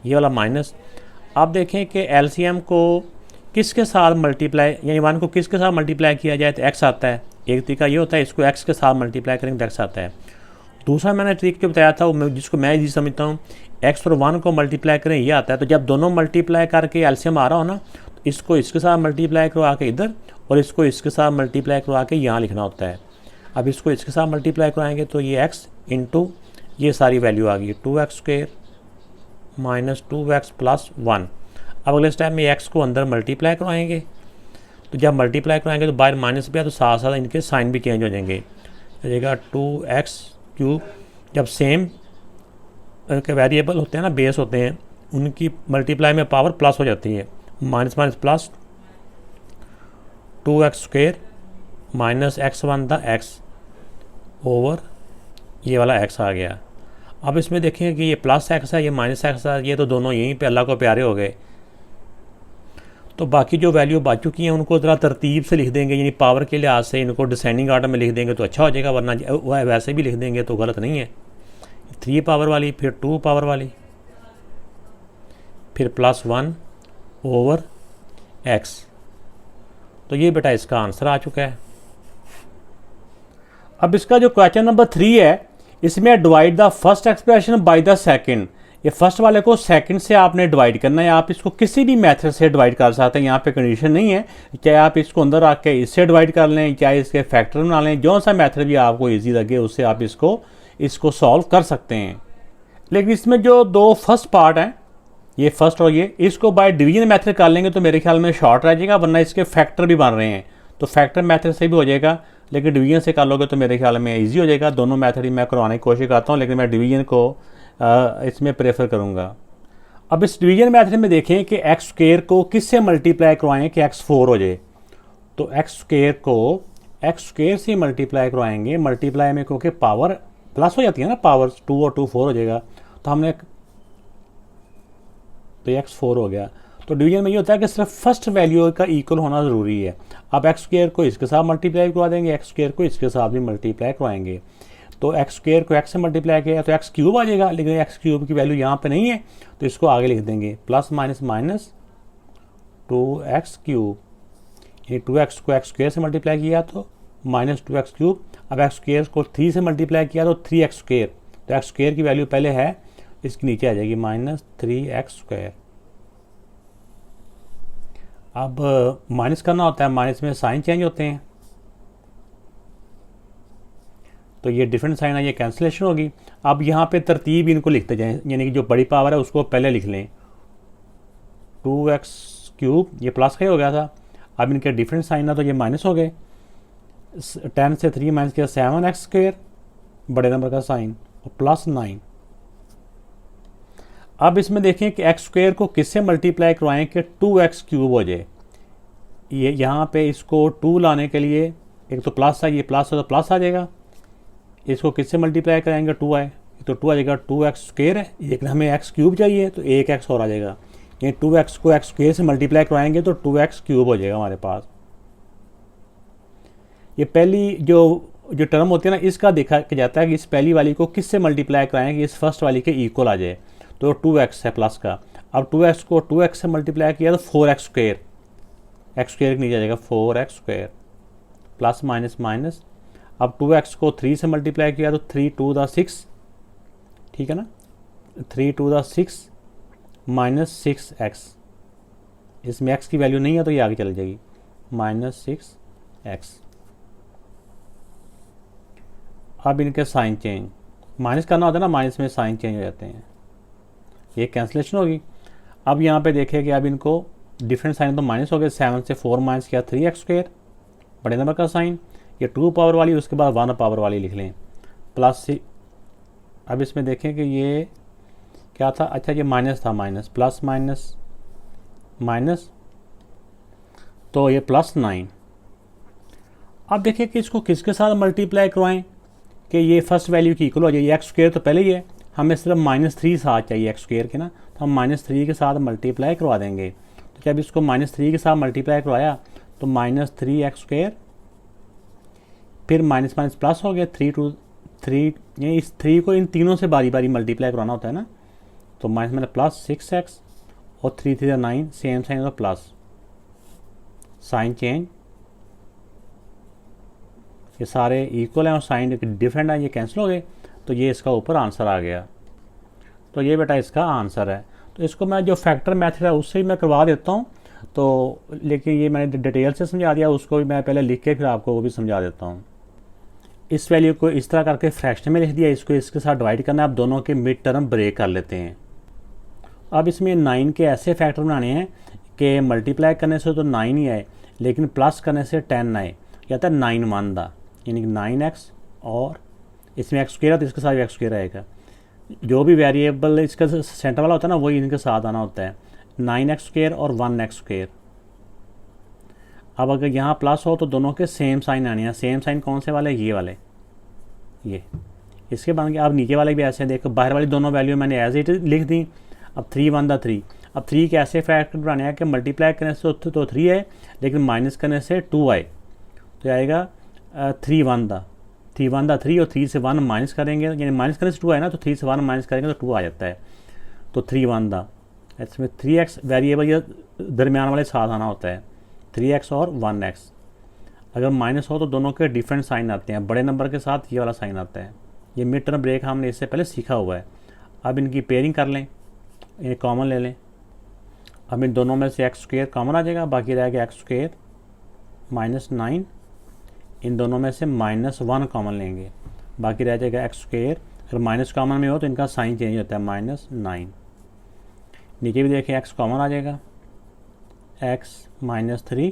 [SPEAKER 1] ये वाला माइनस। अब देखें कि एलसीएम को किसके साथ मल्टीप्लाई, यानी 1 को किसके साथ मल्टीप्लाई किया जाए तो x आता है। एक तरीका ये होता है, इसको x के साथ मल्टीप्लाई करेंगे तो x आता है। दूसरा मैंने ट्रिक जो बताया था जिसको मैं इजी समझता हूँ, x और 1 को मल्टीप्लाई करें ये आता है। तो जब दोनों मल्टीप्लाई करके एलसीएम आ रहा हो ना, तो इसको इसके साथ मल्टीप्लाई करवा के इधर और इसको इसके साथ मल्टीप्लाई करवा के यहाँ लिखना होता है। अब इसको इसके साथ मल्टीप्लाई कराएंगे तो ये x इंटू ये सारी वैल्यू आ गई 2x² माइनस 2x + 1। अब अगले स्टेप में x को अंदर मल्टीप्लाई करवाएंगे, तो जब मल्टीप्लाई कराएंगे तो बाहर माइनस भी है, तो साथ साथ इनके साइन भी चेंज हो जाएंगे। हो जाएगा 2x³ जब सेम के वेरिएबल होते हैं ना, बेस होते हैं, उनकी मल्टीप्लाई में पावर प्लस हो जाती है, minus minus plus 2x² minus x1 the x over ये वाला x आ गया। अब इसमें देखें कि ये प्लस x है, ये माइनस x है, ये तो दोनों यहीं पे अल्लाह को प्यारे हो गए। तो बाकी जो वैल्यू बच चुकी हैं उनको ज़रा तरतीब से लिख देंगे, यानी पावर के लिहाज से इनको डिसेंडिंग ऑर्डर में लिख देंगे तो अच्छा हो जाएगा, वरना वैसे भी लिख देंगे तो गलत नहीं है। 3 पावर वाली, फिर 2 पावर वाली, फिर +1 ओवर x। तो ये बेटा इसका आंसर आ चुका है। अब इसका जो क्वेश्चन नंबर 3 है, इसमें divide the first expression by the second. ये फर्स्ट वाले को सेकंड से आपने डिवाइड करना है। आप इसको किसी भी मेथड से डिवाइड कर सकते हैं, यहाँ पे कंडीशन नहीं है, चाहे आप इसको अंदर आके इससे डिवाइड कर लें, चाहे इसके फैक्टर बना लें, जो सा मेथड भी आपको ईजी लगे उससे आप इसको सॉल्व कर सकते हैं। लेकिन इसमें जो 2 फर्स्ट पार्ट हैं, ये फर्स्ट और ये, इसको बाय डिवीजन मेथड कर लेंगे तो मेरे ख्याल में शॉर्ट रह जाएगा, वरना इसके फैक्टर भी बन रहे हैं, तो फैक्टर मेथड से भी हो जाएगा। लेकिन डिवीजन से कर लोगे तो मेरे ख्याल में इजी हो जाएगा। दोनों मेथड ही मैं करवाने की कोशिश करता हूँ, लेकिन मैं डिवीजन को इसमें प्रेफर करूँगा। अब इस डिवीजन मेथड में देखें कि x² को किससे मल्टीप्लाई करवाएं कि x4 हो जाए, तो x² को x² से मल्टीप्लाई करवाएंगे। मल्टीप्लाई में क्योंकि पावर प्लस हो जाती है ना, पावर 2 और 2 4 हो जाएगा, तो हमने तो x4 हो गया। तो डिवीजन में ये होता है कि सिर्फ फर्स्ट वैल्यू का इक्वल होना ज़रूरी है। अब x² को इसके साथ मल्टीप्लाई करवा देंगे, x² को इसके साथ भी मल्टीप्लाई करवाएंगे, तो x² को x से मल्टीप्लाई किया तो x³ आ जाएगा, लेकिन x³ की वैल्यू यहाँ पे नहीं है, तो इसको आगे लिख देंगे प्लस माइनस माइनस 2x³। ये 2x को x² से मल्टीप्लाई किया तो माइनस 2x³। अब x² को 3 से मल्टीप्लाई किया तो 3x², तो x² की वैल्यू पहले है, इसके नीचे आ जाएगी -3x²। अब माइनस करना होता है, माइनस में साइन चेंज होते हैं, तो ये डिफरेंट साइन है, ये कैंसिलेशन होगी। अब यहाँ पे तरतीब इनको लिखते जाएं, यानी कि जो बड़ी पावर है उसको पहले लिख लें। 2x³ ये प्लस का ही हो गया था, अब इनके डिफरेंट साइन है तो ये माइनस हो गए। 10 से 3 माइनस किया 7x² बड़े नंबर का साइन और +9। अब इसमें देखें कि x² को किससे मल्टीप्लाई करवाएं कि 2x³ हो जाए। ये यहाँ पे इसको 2 लाने के लिए एक तो प्लस है, ये प्लस है तो प्लस आ जाएगा। इसको किससे मल्टीप्लाई कराएंगे, 2 आए तो 2 आ जाएगा, 2x स्क्वायर है, एक हमें x क्यूब चाहिए तो 1x और आ जाएगा। ये 2x को x स्क्वायर से मल्टीप्लाई कराएंगे तो 2x क्यूब हो जाएगा हमारे पास। ये पहली जो टर्म होती है ना, इसका देखा जाता है कि इस पहली वाली को किससे मल्टीप्लाई कराएं कि इस फर्स्ट वाली के इक्वल आ जाए। तो 2x है प्लस का, अब 2x को 2x से मल्टीप्लाई किया तो 4x स्क्वायर, x स्क्वायर नीचे आ जाएगा 4x square, plus minus minus. अब 2x को 3 से मल्टीप्लाई किया तो 3 2 द 6, ठीक है ना, 3 2 द 6 माइनस 6x, इसमें x की वैल्यू नहीं है तो ये आगे चल जाएगी, माइनस 6x। अब इनके साइन चेंज, माइनस करना होता है ना, माइनस में साइन चेंज हो जाते हैं, ये कैंसलेशन होगी। अब यहाँ पे देखें कि अब इनको डिफरेंट साइन तो माइनस हो गए, 7 से 4 माइनस किया 3x स्क्वायर, बड़े नंबर का साइन, ये 2 पावर वाली उसके बाद 1 पावर वाली लिख लें, प्लस। अब इसमें देखें कि ये क्या था, अच्छा ये माइनस था, माइनस प्लस माइनस माइनस, तो ये प्लस 9। अब देखिए कि इसको किसके साथ मल्टीप्लाई करवाएं कि ये फर्स्ट वैल्यू की इक्वल हो जाए। एक्स स्क्वायर तो पहले ही है, हमें सिर्फ -3 साथ चाहिए एक्स स्क्वायर के ना, तो हम -3 के साथ मल्टीप्लाई करवा देंगे। तो जब इसको -3 के साथ मल्टीप्लाई करवाया तो -3x स्क्वायर, फिर माइनस माइनस प्लस हो गया, 3 2 3, ये इस 3 को इन तीनों से बारी बारी मल्टीप्लाई करवाना होता है ना, तो माइनस माइनस प्लस 6x और 3 3 9, सेम साइन तो प्लस, साइन चेंज, ये सारे इक्वल हैं और साइन डिफरेंट है, ये कैंसिल हो गए, तो ये इसका ऊपर आंसर आ गया। तो ये बेटा इसका आंसर है। तो इसको मैं जो फैक्टर मेथड है उससे ही मैं करवा देता हूँ, तो लेकिन ये मैंने डिटेल से समझा दिया, उसको भी मैं पहले लिख के फिर आपको वो भी समझा देता हूँ। इस वैल्यू को इस तरह करके फ्रैक्शन में लिख दिया, इसको इसके साथ डिवाइड करना है। आप दोनों के मिड टर्म ब्रेक कर लेते हैं। अब इसमें 9 के ऐसे फैक्टर बनाने हैं कि मल्टीप्लाई करने से तो 9 ही आए, लेकिन प्लस करने से 10 आए, या था 9 1 दा, यानी कि 9x, और इसमें एक्स स्क्वायर है तो इसके साथ एक्स स्क्वायर आएगा। जो भी वेरिएबल इसका सेंटर वाला होता है ना, वही इनके साथ आना होता है, 9x स्क्वायर और 1x स्क्वायर। अब अगर यहाँ प्लस हो तो दोनों के सेम साइन आने हैं। सेम साइन कौन से वाले, ये वाले, ये इसके बन गया। अब नीचे वाले भी ऐसे हैं, देखो बाहर वाली दोनों वैल्यू मैंने एज इट लिख दी। अब 3 1 दा 3, अब 3 के ऐसे फैक्टर बनाने हैं कि मल्टीप्लाई करने से तो 3 है, लेकिन माइनस करने से 2 आए, तो आएगा 3 1 दा 3 और 3 से 1 माइनस करेंगे, यानी माइनस करने से 2 आए ना, तो 3 से 1 माइनस करेंगे तो 2 आ जाता है, तो 3 1 दा। इसमें 3x वेरिएबल ये दरमियान वाले साथ आना होता है, 3x और 1x। अगर माइनस हो तो दोनों के डिफरेंट साइन आते हैं, बड़े नंबर के साथ ये वाला साइन आता है। ये मिड टर्म ब्रेक हमने इससे पहले सीखा हुआ है। अब इनकी पेयरिंग कर लें, इन्हें कॉमन ले लें। अब इन दोनों में से एक्स स्क्वायर कॉमन आ जाएगा, बाकी रहेगा एक्स स्क्वायर -9, इन दोनों में से -1 कॉमन लेंगे, बाकी रह जाएगा एक्स स्क्वायर। अगर माइनस कॉमन में हो तो इनका साइन चेंज होता है, -9। नीचे भी देखें एक्स कॉमन आ जाएगा, x -3,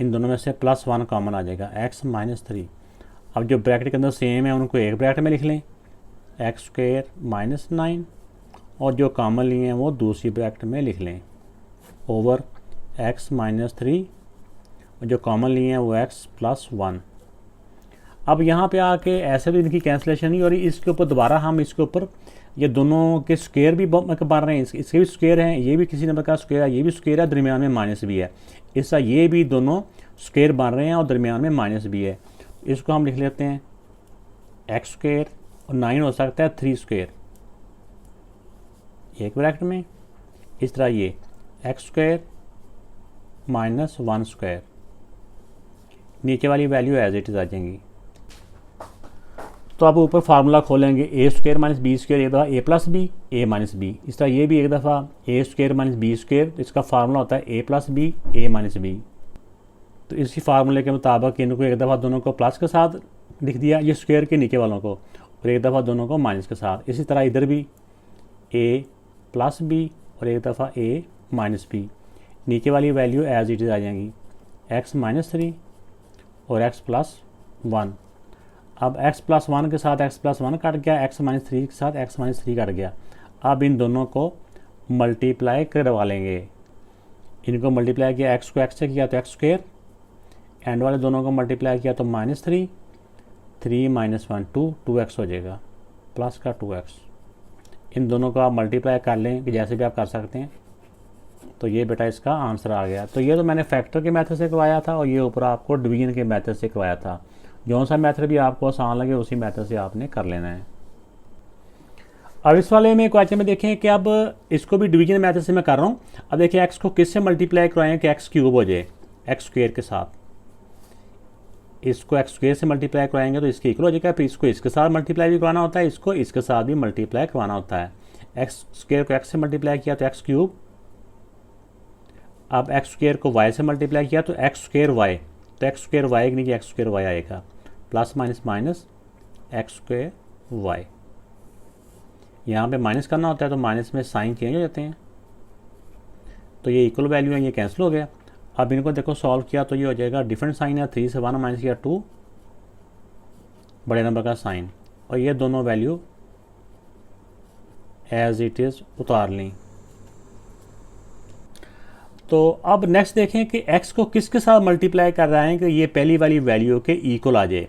[SPEAKER 1] इन दोनों में से +1 कॉमन आ जाएगा, x -3। अब जो ब्रैकेट के अंदर सेम है उनको एक ब्रैकेट में लिख लें, एक्स स्क्वायर -9, और जो कॉमन लिए हैं वो दूसरी ब्रैकेट में लिख लें, ओवर x -3, और जो कॉमन लिए हैं वो x +1। अब यहाँ पे आके ऐसे तो इनकी कैंसिलेशन नहीं हो रही, इसके ऊपर दोबारा हम इसके ऊपर ये दोनों के स्क्वायर भी बन रहे हैं, इसके भी स्क्वायर हैं, ये भी किसी नंबर का स्क्वायर है, ये भी स्क्वायर है, दरमियान में माइनस भी है, इसका ये भी दोनों स्क्वायर बन रहे हैं और दरमियान में माइनस भी है। इसको हम लिख लेते हैं एक्स स्क्वायर, और 9 हो सकता है 3 स्क्वायर एक ब्रैकेट में, इस तरह ये एक्स स्क्वायर -1 स्क्वायर, नीचे वाली वैल्यू एज इट इज आ जाएंगी। तो अब ऊपर फार्मूला खोलेंगे, ए स्क्वायर -b स्क्वायर, एक दफ़ा a + b, a - b, इस तरह ये भी एक दफ़ा a स्क्वायर -b स्क्वायर, इसका फार्मूला होता है a + b, a - b। तो इसी फार्मूले के मुताबिक इनको एक दफ़ा दोनों को प्लस के साथ लिख दिया, ये स्क्वायर के नीचे वालों को, और एक दफ़ा दोनों को माइनस के साथ। इसी तरह इधर भी a + b और एक दफ़ा a - b, नीचे वाली वैल्यू एज इट इज आ जाएंगी, x -3 और x +1। अब x +1 के साथ x +1 कट गया, x -3 के साथ x -3 कट गया। अब इन दोनों को मल्टीप्लाई करवा लेंगे, इनको मल्टीप्लाई किया, एक्स को एक्स से किया तो एक्स स्क्वेयर, एंड वाले दोनों को मल्टीप्लाई किया तो -3, 3 - 1 2, 2x हो जाएगा प्लस का 2x। इन दोनों को आप मल्टीप्लाई कर लें कि जैसे भी आप कर सकते हैं। तो ये बेटा इसका आंसर आ गया। तो ये तो मैंने फैक्टर के मेथड से करवाया था और ये ऊपर आपको डिवीजन के मेथड से करवाया था। जो सा मेथड भी आपको आसान लगे उसी मेथड से आपने कर लेना है। अब इस वाले में क्वेश्चन में देखें कि अब इसको भी डिवीजन मेथड से मैं कर रहा हूँ। अब देखिए एक्स को किससे मल्टीप्लाई करवाएं कि एक्स क्यूब हो जाए एक्स स्क्वेयर के साथ। इसको एक्स स्क्वेयर से मल्टीप्लाई करवाएंगे तो इसके इक्वल हो जाएगा, फिर इसको इसके साथ मल्टीप्लाई भी करवाना होता है, इसको इसके साथ भी मल्टीप्लाई करवाना होता है। एक्स स्क्वेयर को एक्स से मल्टीप्लाई किया तो एक्स क्यूब, अब एक्स स्क्वेयर को वाई से मल्टीप्लाई किया तो एक्स स्क्वेयर वाई, तो एक्स स्क्वेयर वाई के नीचे एक्स स्क्वेयर वाई आएगा, plus minus minus x square y. यहाँ पे माइनस करना होता है तो माइनस में साइन चेंज हो जाते हैं, तो ये इक्वल वैल्यू है, ये कैंसिल हो गया। अब इनको देखो सॉल्व किया तो ये हो जाएगा डिफरेंट साइन है, 3 से 1 माइनस किया 2 बड़े नंबर का साइन, और ये दोनों वैल्यू एज इट इज़ उतार ली। तो अब नेक्स्ट देखें कि x को किसके साथ मल्टीप्लाई कर रहे हैं कि ये पहली वाली वैल्यू के इक्वल आ जाए।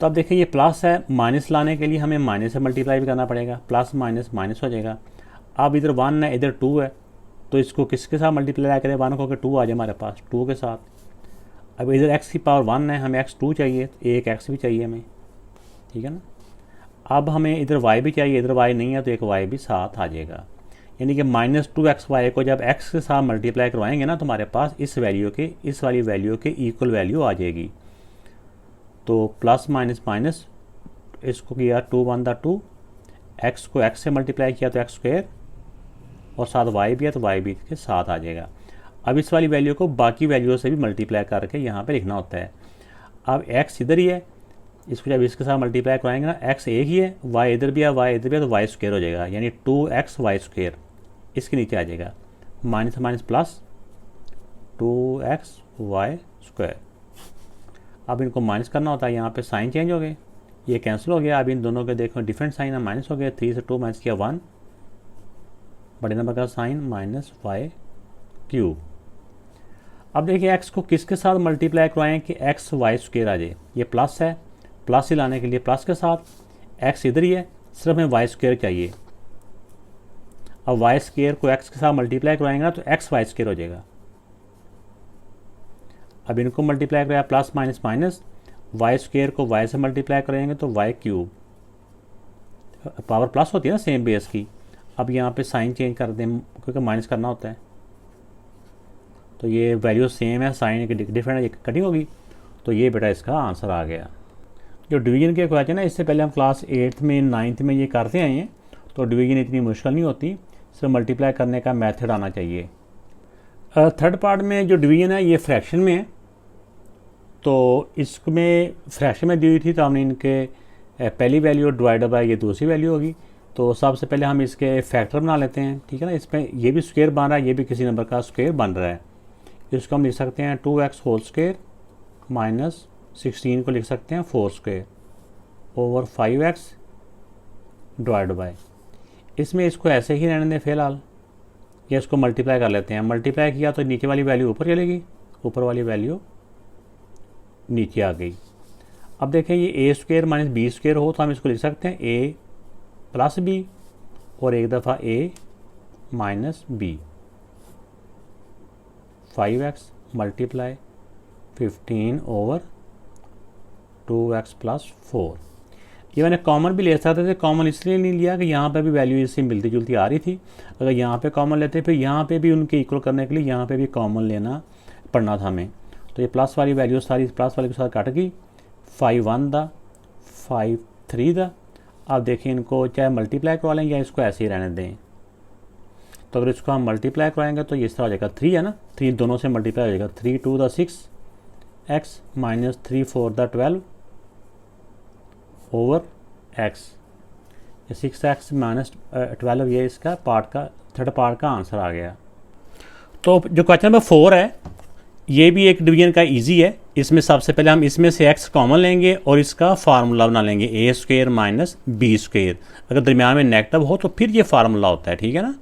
[SPEAKER 1] तो अब देखें ये प्लस है, माइनस लाने के लिए हमें माइनस से मल्टीप्लाई भी करना पड़ेगा, प्लस माइनस माइनस हो जाएगा। अब इधर 1 है इधर 2 है, तो इसको किसके साथ मल्टीप्लाई करें, 1 को कि 2 आ जाए हमारे पास 2 के साथ। अब इधर x की पावर 1 है, हमें x2 चाहिए, तो एक x भी चाहिए हमें, ठीक है ना। अब हमें इधर y भी चाहिए, इधर y नहीं है तो एक y भी साथ आ जाएगा, यानी कि -2xy को जब x के साथ मल्टीप्लाई करवाएंगे ना तो हमारे पास इस वैल्यू के इस वाली वैल्यू के इक्वल वैल्यू आ जाएगी। तो प्लस माइनस माइनस इसको किया 2 1 2, x को x से मल्टीप्लाई किया तो एक्स स्क्वेयर, और साथ y भी है तो y भी के साथ आ जाएगा। अब इस वाली वैल्यू को बाकी वैल्यू से भी मल्टीप्लाई करके यहाँ पे लिखना होता है। अब x इधर ही है, इसको जब इसके साथ मल्टीप्लाई करवाएंगे ना, x एक ही है, y इधर भी है y इधर भी है तो y स्क्वेयर हो जाएगा, यानी 2xy स्क्वेयर इसके नीचे आ जाएगा, minus minus plus 2xy square. अब इनको माइनस करना होता है, यहाँ पे साइन चेंज हो गए, ये कैंसिल हो गया। अब इन दोनों के देखो डिफरेंट साइन है, माइनस हो गया, 3 से 2 माइनस किया 1 बड़े नंबर का साइन माइनस वाई क्यूब। अब देखिए x को किसके साथ मल्टीप्लाई करवाएं कि एक्स वाई स्क्वेयर आ जाए। ये प्लस है, प्लस ही लाने के लिए प्लस के साथ, x इधर ही है, सिर्फ हमें वाई स्क्वेयर चाहिए। अब वाई स्क्वेयर को x के साथ मल्टीप्लाई करवाएंगे ना तो एक्स वाई स्क्वेयर हो जाएगा। अब इनको मल्टीप्लाई कराया plus minus minus, y square को y से मल्टीप्लाई करेंगे तो वाई क्यूब, पावर प्लस होती है ना सेम बेस की। अब यहाँ पे साइन चेंज कर दें क्योंकि माइनस करना होता है, तो ये वैल्यू सेम है, साइन डिफरेंट है, कटिंग होगी, तो ये बेटा इसका आंसर आ गया। जो डिवीजन के क्वेश्चन है इससे पहले हम क्लास 8th में 9th में ये करते आए हैं, तो डिवीजन इतनी मुश्किल नहीं होती, सिर्फ मल्टीप्लाई करने का मेथड आना चाहिए। थर्ड पार्ट में जो डिवीजन है ये फ्रैक्शन में है, तो इसमें फ्रैक्शन में दी हुई थी तो हमने इनके पहली वैल्यू डिवाइड बाय ये दूसरी वैल्यू होगी। तो सबसे पहले हम इसके फैक्टर बना लेते हैं, ठीक है ना। इसमें ये भी स्क्वायर बन रहा है, ये भी किसी नंबर का स्क्वायर बन रहा है, इसको हम लिख सकते हैं 2x होल स्क्वायर माइनस 16 को लिख सकते हैं 4 square over 5x divide by. इसमें इसको ऐसे ही रहने दें फिलहाल, या इसको मल्टीप्लाई कर लेते हैं। मल्टीप्लाई किया तो नीचे वाली वैल्यू ऊपर चलेगी, ऊपर वाली वैल्यू नीचे आ गई। अब देखें ये ए स्क्वायर माइनस बी स्क्वायर हो तो हम इसको लिख सकते हैं ए प्लस बी और एक दफ़ा A minus B, 5x multiply 15 over 2x plus 4। ये मैंने कॉमन भी ले सकते थे, कॉमन इसलिए नहीं लिया कि यहाँ पे भी वैल्यू इससे मिलती जुलती आ रही थी। अगर यहाँ पे कॉमन लेते फिर यहाँ पे भी उनके इक्वल करने के लिए यहाँ पे भी कॉमन लेना पड़ना था हमें। तो ये प्लस वाली वैल्यू सारी प्लस वाली के साथ कट गई, 5 1 दा 5 3 दा। अब देखिए इनको चाहे मल्टीप्लाई करवा लें या इसको ऐसे ही रहने दें। तो अगर इसको हम मल्टीप्लाई कराएंगे तो ये इस तरह हो जाएगा, 3 है ना, 3 दोनों से मल्टीप्लाई हो जाएगा, 3 2 दा 6x माइनस 3 4 दा 12 ओवर x, ये 6x माइनस 12 ये इसका पार्ट का थर्ड पार्ट का आंसर आ गया। तो जो क्वेश्चन नंबर 4 है ये भी एक डिवीजन का इजी है। इसमें सबसे पहले हम इसमें से x कॉमन लेंगे और इसका फार्मूला बना लेंगे ए स्क्वायर माइनस बी स्क्वायर। अगर दरमियान में नेगेटिव हो तो फिर ये फार्मूला होता है, ठीक है ना।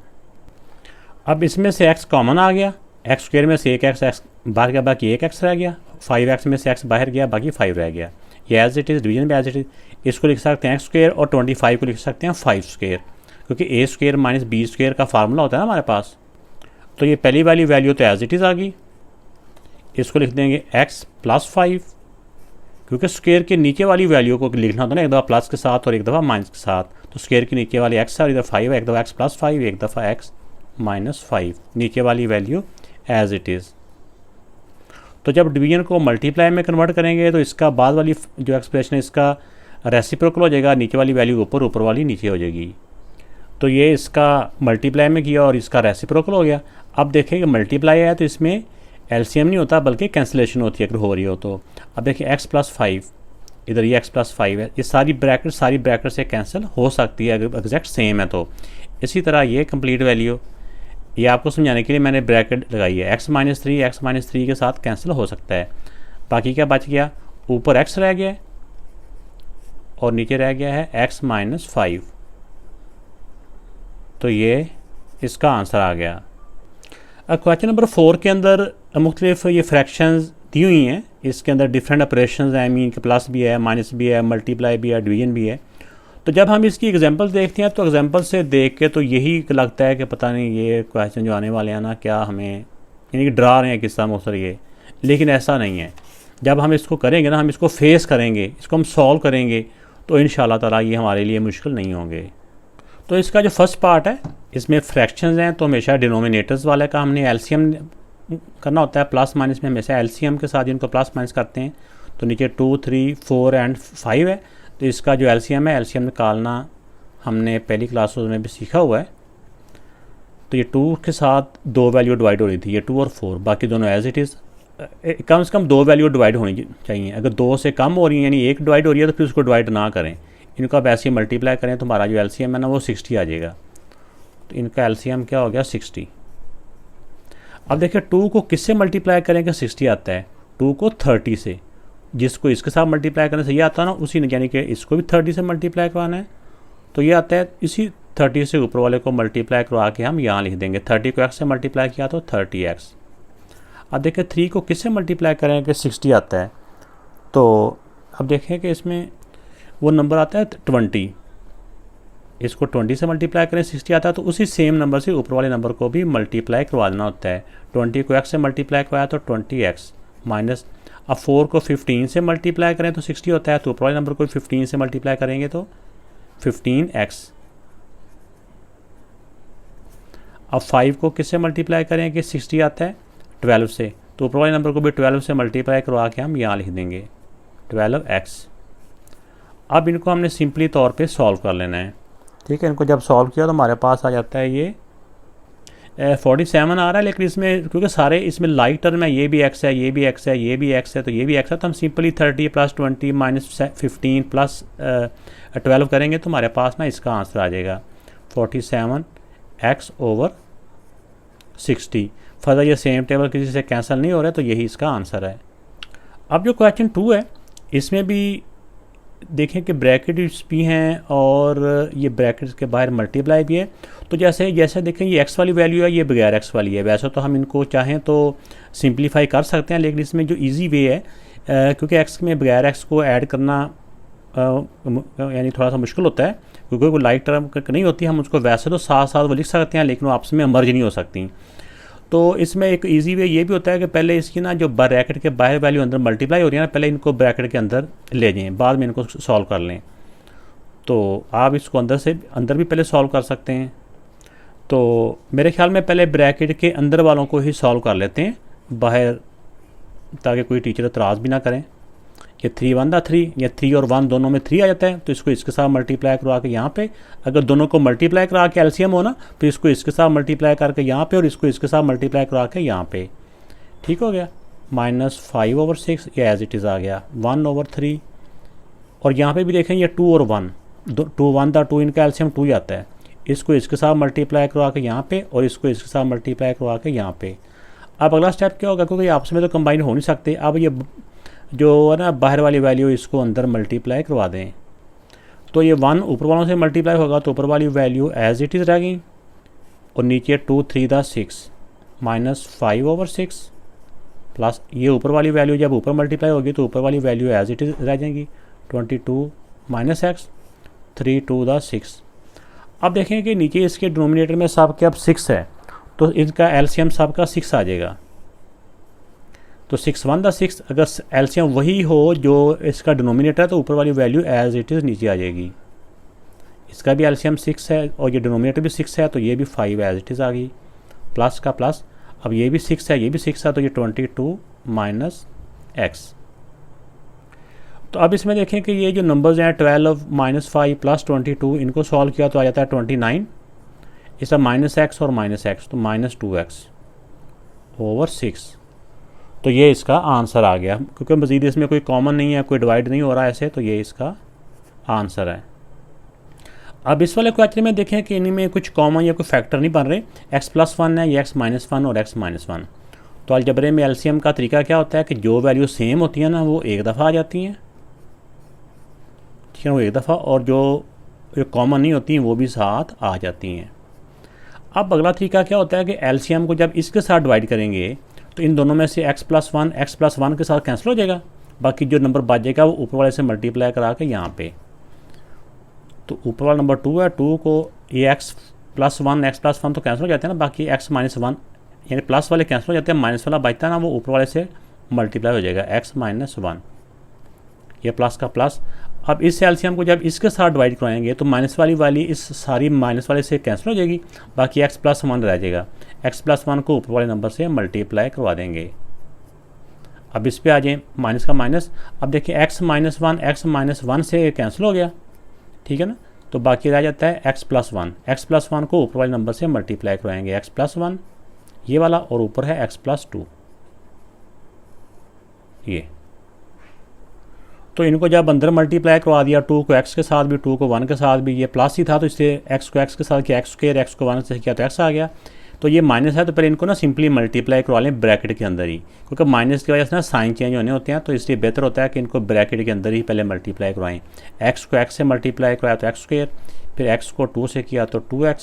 [SPEAKER 1] अब इसमें से x कॉमन आ गया एक्स स्क्वायर में से एक एक्स बाहर गया, बाकी एक एक्स रह गया, 5x में से एक्स बाहर गया, बाकी 5 रह गया। ये एज इट इज़, डिवीजन में एज इट इज़, इसको लिख सकते हैं एक्स स्क्वायर और 25 को लिख सकते हैं 5 स्क्वायर, क्योंकि ए स्क्वायर माइनस बी स्क्वायर का फार्मूला होता है ना हमारे पास। तो ये पहली वाली वैल्यू तो एज इट इज़ आ गई, इसको लिख देंगे x प्लस 5, क्योंकि स्क्वायर के नीचे वाली वैल्यू को लिखना होता है ना, एक दफ़ा प्लस के साथ और एक दफ़ा माइनस के साथ। तो स्क्वायर के नीचे वाली x है और इधर 5 है, एक दफ़ा x प्लस 5, एक दफ़ा x माइनस 5, नीचे वाली वैल्यू एज इट इज़। तो जब डिवीजन को मल्टीप्लाई में कन्वर्ट करेंगे तो इसका बाद वाली जो एक्सप्रेशन है इसका रेसिप्रोकल हो जाएगा, नीचे वाली वैल्यू ऊपर वाली नीचे हो जाएगी। तो ये इसका मल्टीप्लाई में किया और इसका रेसिप्रोकल हो गया। अब देखें कि मल्टीप्लाई है तो इसमें एलसीएम नहीं होता बल्कि कैंसिलेशन होती है अगर हो रही हो तो। अब देखिए x प्लस 5, इधर ये x प्लस 5 है, ये सारी ब्रैकेट से कैंसिल हो सकती है अगर एग्जैक्ट सेम है तो। इसी तरह ये कंप्लीट वैल्यू, ये आपको समझाने के लिए मैंने ब्रैकेट लगाई है, x माइनस थ्री के साथ कैंसिल हो सकता है। बाकी क्या बच गया, ऊपर x रह गया और नीचे रह गया है x माइनस 5। तो ये इसका आंसर आ गया। अब क्वेश्चन नंबर 4 के अंदर मुख्तलिफ ये फ्रैक्शंस दी हुई हैं, इसके अंदर डिफरेंट ऑपरेशंस हैं, आई मीन प्लस भी है, माइनस भी है, मल्टीप्लाई भी है, डिवीजन भी है। तो जब हम इसकी एग्जांपल देखते हैं तो एग्जांपल से देख के तो यही लगता है कि पता नहीं ये क्वेश्चन जो आने वाले हैं ना क्या हमें यानी कि डरा रहे हैं किस्सा मुख्तर ये, लेकिन ऐसा नहीं है। जब हम इसको करेंगे ना, हम इसको फेस करेंगे, इसको हम सॉल्व करेंगे तो इंशाल्लाह ताला ये हमारे लिए मुश्किल नहीं होंगे। तो इसका जो फर्स्ट पार्ट है इसमें फ्रैक्शंस हैं, तो हमेशा डिनोमिनेटर्स वाले का हमने एलसीएम करना होता है। प्लस माइनस में हमेशा एलसीएम के साथ इनको प्लस माइनस करते हैं। तो नीचे 2, 3, 4 एंड 5 है, तो इसका जो एलसीएम है, एलसीएम निकालना हमने पहली क्लासों में भी सीखा हुआ है। तो ये 2 के साथ 2 वैल्यू डिवाइड हो रही थी, ये 2 और 4, बाकी दोनों एज इट इज़। कम से कम 2 वैल्यू डिवाइड होनी चाहिए, अगर 2 से कम हो रही है यानी 1 डिवाइड हो रही है तो फिर उसको डिवाइड ना करें, इनको आप ऐसे ही मल्टीप्लाई करें तो हमारा जो एलसीएम है ना वो 60 आ जाएगा। तो इनका एलसीएम क्या हो गया, 60। अब देखिए 2 को किससे मल्टीप्लाई करें कि 60 आता है, 2 को 30 से, जिसको इसके साथ मल्टीप्लाई करने से ये आता है ना उसी ने, यानी कि इसको भी 30 से मल्टीप्लाई करवाना है तो ये आता है, इसी 30 से ऊपर वाले को मल्टीप्लाई करवा के हम यहाँ लिख देंगे। 30 को x से मल्टीप्लाई किया तो 30x। अब देखिए 3 को किससे मल्टीप्लाई करें कि 60 आता है, तो अब देखें कि इसमें वो नंबर आता है 20, इसको 20 से मल्टीप्लाई करें 60 आता है, तो उसी सेम नंबर से ऊपर वाले नंबर को भी मल्टीप्लाई करवा देना होता है। 20 को x से मल्टीप्लाई करवाया तो 20x माइनस, अब 4 को 15 से मल्टीप्लाई करें तो 60 होता है, तो ऊपर वाले नंबर को 15 से मल्टीप्लाई करेंगे तो 15x। अब 5 को किससे मल्टीप्लाई करें कि 60 आता है, 12 से, तो ऊपर वाले नंबर को भी 12 से मल्टीप्लाई करवा के हम यहाँ लिख देंगे 12x। अब इनको हमने सिंपली तौर पे सॉल्व कर लेना है, ठीक है। इनको जब सॉल्व किया तो हमारे पास आ जाता है ये 47 आ रहा है, लेकिन इसमें क्योंकि सारे इसमें लाइट टर्म है, ये भी x है, ये भी x है, ये भी x है, तो ये भी x है, तो हम सिंपली 30 प्लस 20 माइनस 15 प्लस 12 करेंगे तो हमारे पास ना इसका आंसर आ जाएगा 47x ओवर 60। फर्दर ये सेम टेबल किसी से कैंसिल नहीं हो रहा है, तो यही इसका आंसर है। अब जो क्वेश्चन 2 है इसमें भी देखें कि ब्रैकेट्स भी हैं और ये ब्रैकेट्स के बाहर मल्टीप्लाई भी है। तो जैसे देखें ये x वाली वैल्यू है, ये बगैर x वाली है। वैसे तो हम इनको चाहें तो सिंप्लीफाई कर सकते हैं, लेकिन इसमें जो इजी वे है क्योंकि x में बगैर x को ऐड करना यानी थोड़ा सा मुश्किल होता है, क्योंकि वो लाइक टर्म नहीं होती, हम उसको वैसे तो साथ साथ वो लिख सकते हैं लेकिन वो आपस में मर्ज नहीं हो सकती। तो इसमें एक इजी वे ये भी होता है कि पहले इसकी ना जो ब्रैकेट के बाहर वैल्यू अंदर मल्टीप्लाई हो रही है ना, पहले इनको ब्रैकेट के अंदर ले जाएं, बाद में इनको सॉल्व कर लें। तो आप इसको अंदर भी पहले सॉल्व कर सकते हैं। तो मेरे ख्याल में पहले ब्रैकेट के अंदर वालों को ही सॉल्व कर लेते हैं बाहर, ताकि कोई टीचर एतराज़ भी ना करें। ये 3 1 3 या 3 और 1 दोनों में 3 आ जाता है, तो इसको इसके साथ मल्टीप्लाई करवा के यहाँ पे, अगर दोनों को मल्टीप्लाई करा के एलसीएम हो ना, तो इसको इसके साथ मल्टीप्लाई करके यहाँ पे और इसको इसके साथ मल्टीप्लाई करवा के यहाँ पे, ठीक हो गया। -5 ओवर 6 ये एज इट इज़ आ गया 1 ओवर 3। और यहाँ पे भी देखें ये 2 और 1, 2 1 2 इनका एलसीएम 2 ही आता है, इसको इसके साथ मल्टीप्लाई करवा के यहाँ पे और इसको इसके साथ मल्टीप्लाई करवा के यहाँ पे। अब अगला स्टेप क्या होगा, क्योंकि आपस में तो कंबाइन हो नहीं सकते, अब ये जो है ना बाहर वाली वैल्यू इसको अंदर मल्टीप्लाई करवा दें, तो ये 1 ऊपर वालों से मल्टीप्लाई होगा तो ऊपर वाली वैल्यू एज इट इज़ रह गई और नीचे 2 3 6 -5/6 प्लस ये ऊपर वाली वैल्यू जब ऊपर मल्टीप्लाई होगी तो ऊपर वाली वैल्यू एज इट इज़ रह जाएंगी 22 - x 3 to the 6। अब देखें कि नीचे इसके डिनोमिनेटर में सब के अब 6 है तो इनका एलसीएम सब का 6 आ जाएगा। तो 6 1 6 अगर एलसीएम वही हो जो इसका डिनोमिनेटर है तो ऊपर वाली वैल्यू एज इट इज़ नीचे आ जाएगी। इसका भी एलसीएम 6 है और ये डिनोमिनेटर भी 6 है तो ये भी 5 एज इट इज़ आ गई, प्लस का प्लस। अब ये भी 6 है, ये भी 6 है तो ये 22 - x। तो अब इसमें देखें कि ये जो नंबर्स हैं 12 -5 + 22 इनको सॉल्व किया तो आ जाता है 29, इसका -x और -x तो -2x/6। तो ये इसका आंसर आ गया, क्योंकि मज़ीद इसमें कोई कॉमन नहीं है, कोई डिवाइड नहीं हो रहा ऐसे, तो ये इसका आंसर है। अब इस वाले क्वेश्चन में देखें कि इनमें कुछ कॉमन या कोई फैक्टर नहीं बन रहे, x+1 है, ये x-1 और x-1। तो अलजबरे में एलसीएम का तरीका क्या होता है कि जो वैल्यू सेम होती है ना वो एक दफ़ा आ जाती हैं, ठीक है, वो एक दफ़ा, और जो कॉमन नहीं होती हैं वो भी साथ आ जाती हैं। अब अगला तरीका क्या होता है कि एलसीएम को जब इसके साथ डिवाइड करेंगे तो इन दोनों में से x+1 के साथ कैंसिल हो जाएगा, बाकी जो नंबर बचेगा वो ऊपर वाले से मल्टीप्लाई करा के यहाँ पे, तो ऊपर वाला नंबर 2 है, 2 को ये x+1 तो कैंसिल हो जाते हैं ना, बाकी x-1 यानी प्लस वाले कैंसिल हो जाते हैं, माइनस वाला बचता है ना वो ऊपर वाले से मल्टीप्लाई हो जाएगा x-1, ये प्लस का प्लस। अब इस एलसीएम को जब इसके साथ डिवाइड कराएंगे तो माइनस वाली इस सारी माइनस वाले से कैंसिल हो जाएगी, बाकी x+1 रह जाएगा, x+1 को ऊपर वाले नंबर से मल्टीप्लाई करवा देंगे। अब इस पे आ जाए माइनस का माइनस, अब देखिए x-1 से कैंसिल हो गया, ठीक है ना, तो बाकी रह जाता है x+1 को ऊपर वाले नंबर से मल्टीप्लाई करवाएंगे, x+1 ये वाला और ऊपर है x+2 ये। तो इनको जब अंदर मल्टीप्लाई करवा दिया, 2 को x के साथ भी 2 को 1 के साथ भी, ये प्लस ही था तो इससे x को x के साथ किया, x को 1 से किया तो x आ गया। तो ये माइनस है तो पहले इनको ना सिंपली मल्टीप्लाई करवा लें ब्रैकेट के अंदर ही, क्योंकि माइनस की वजह से ना साइन चेंज होने होते हैं, तो इसलिए बेहतर होता है कि इनको ब्रैकेट के अंदर ही पहले मल्टीप्लाई करवाएं। x को x से मल्टीप्लाई करवाया तो x², फिर x को 2 से किया तो 2x,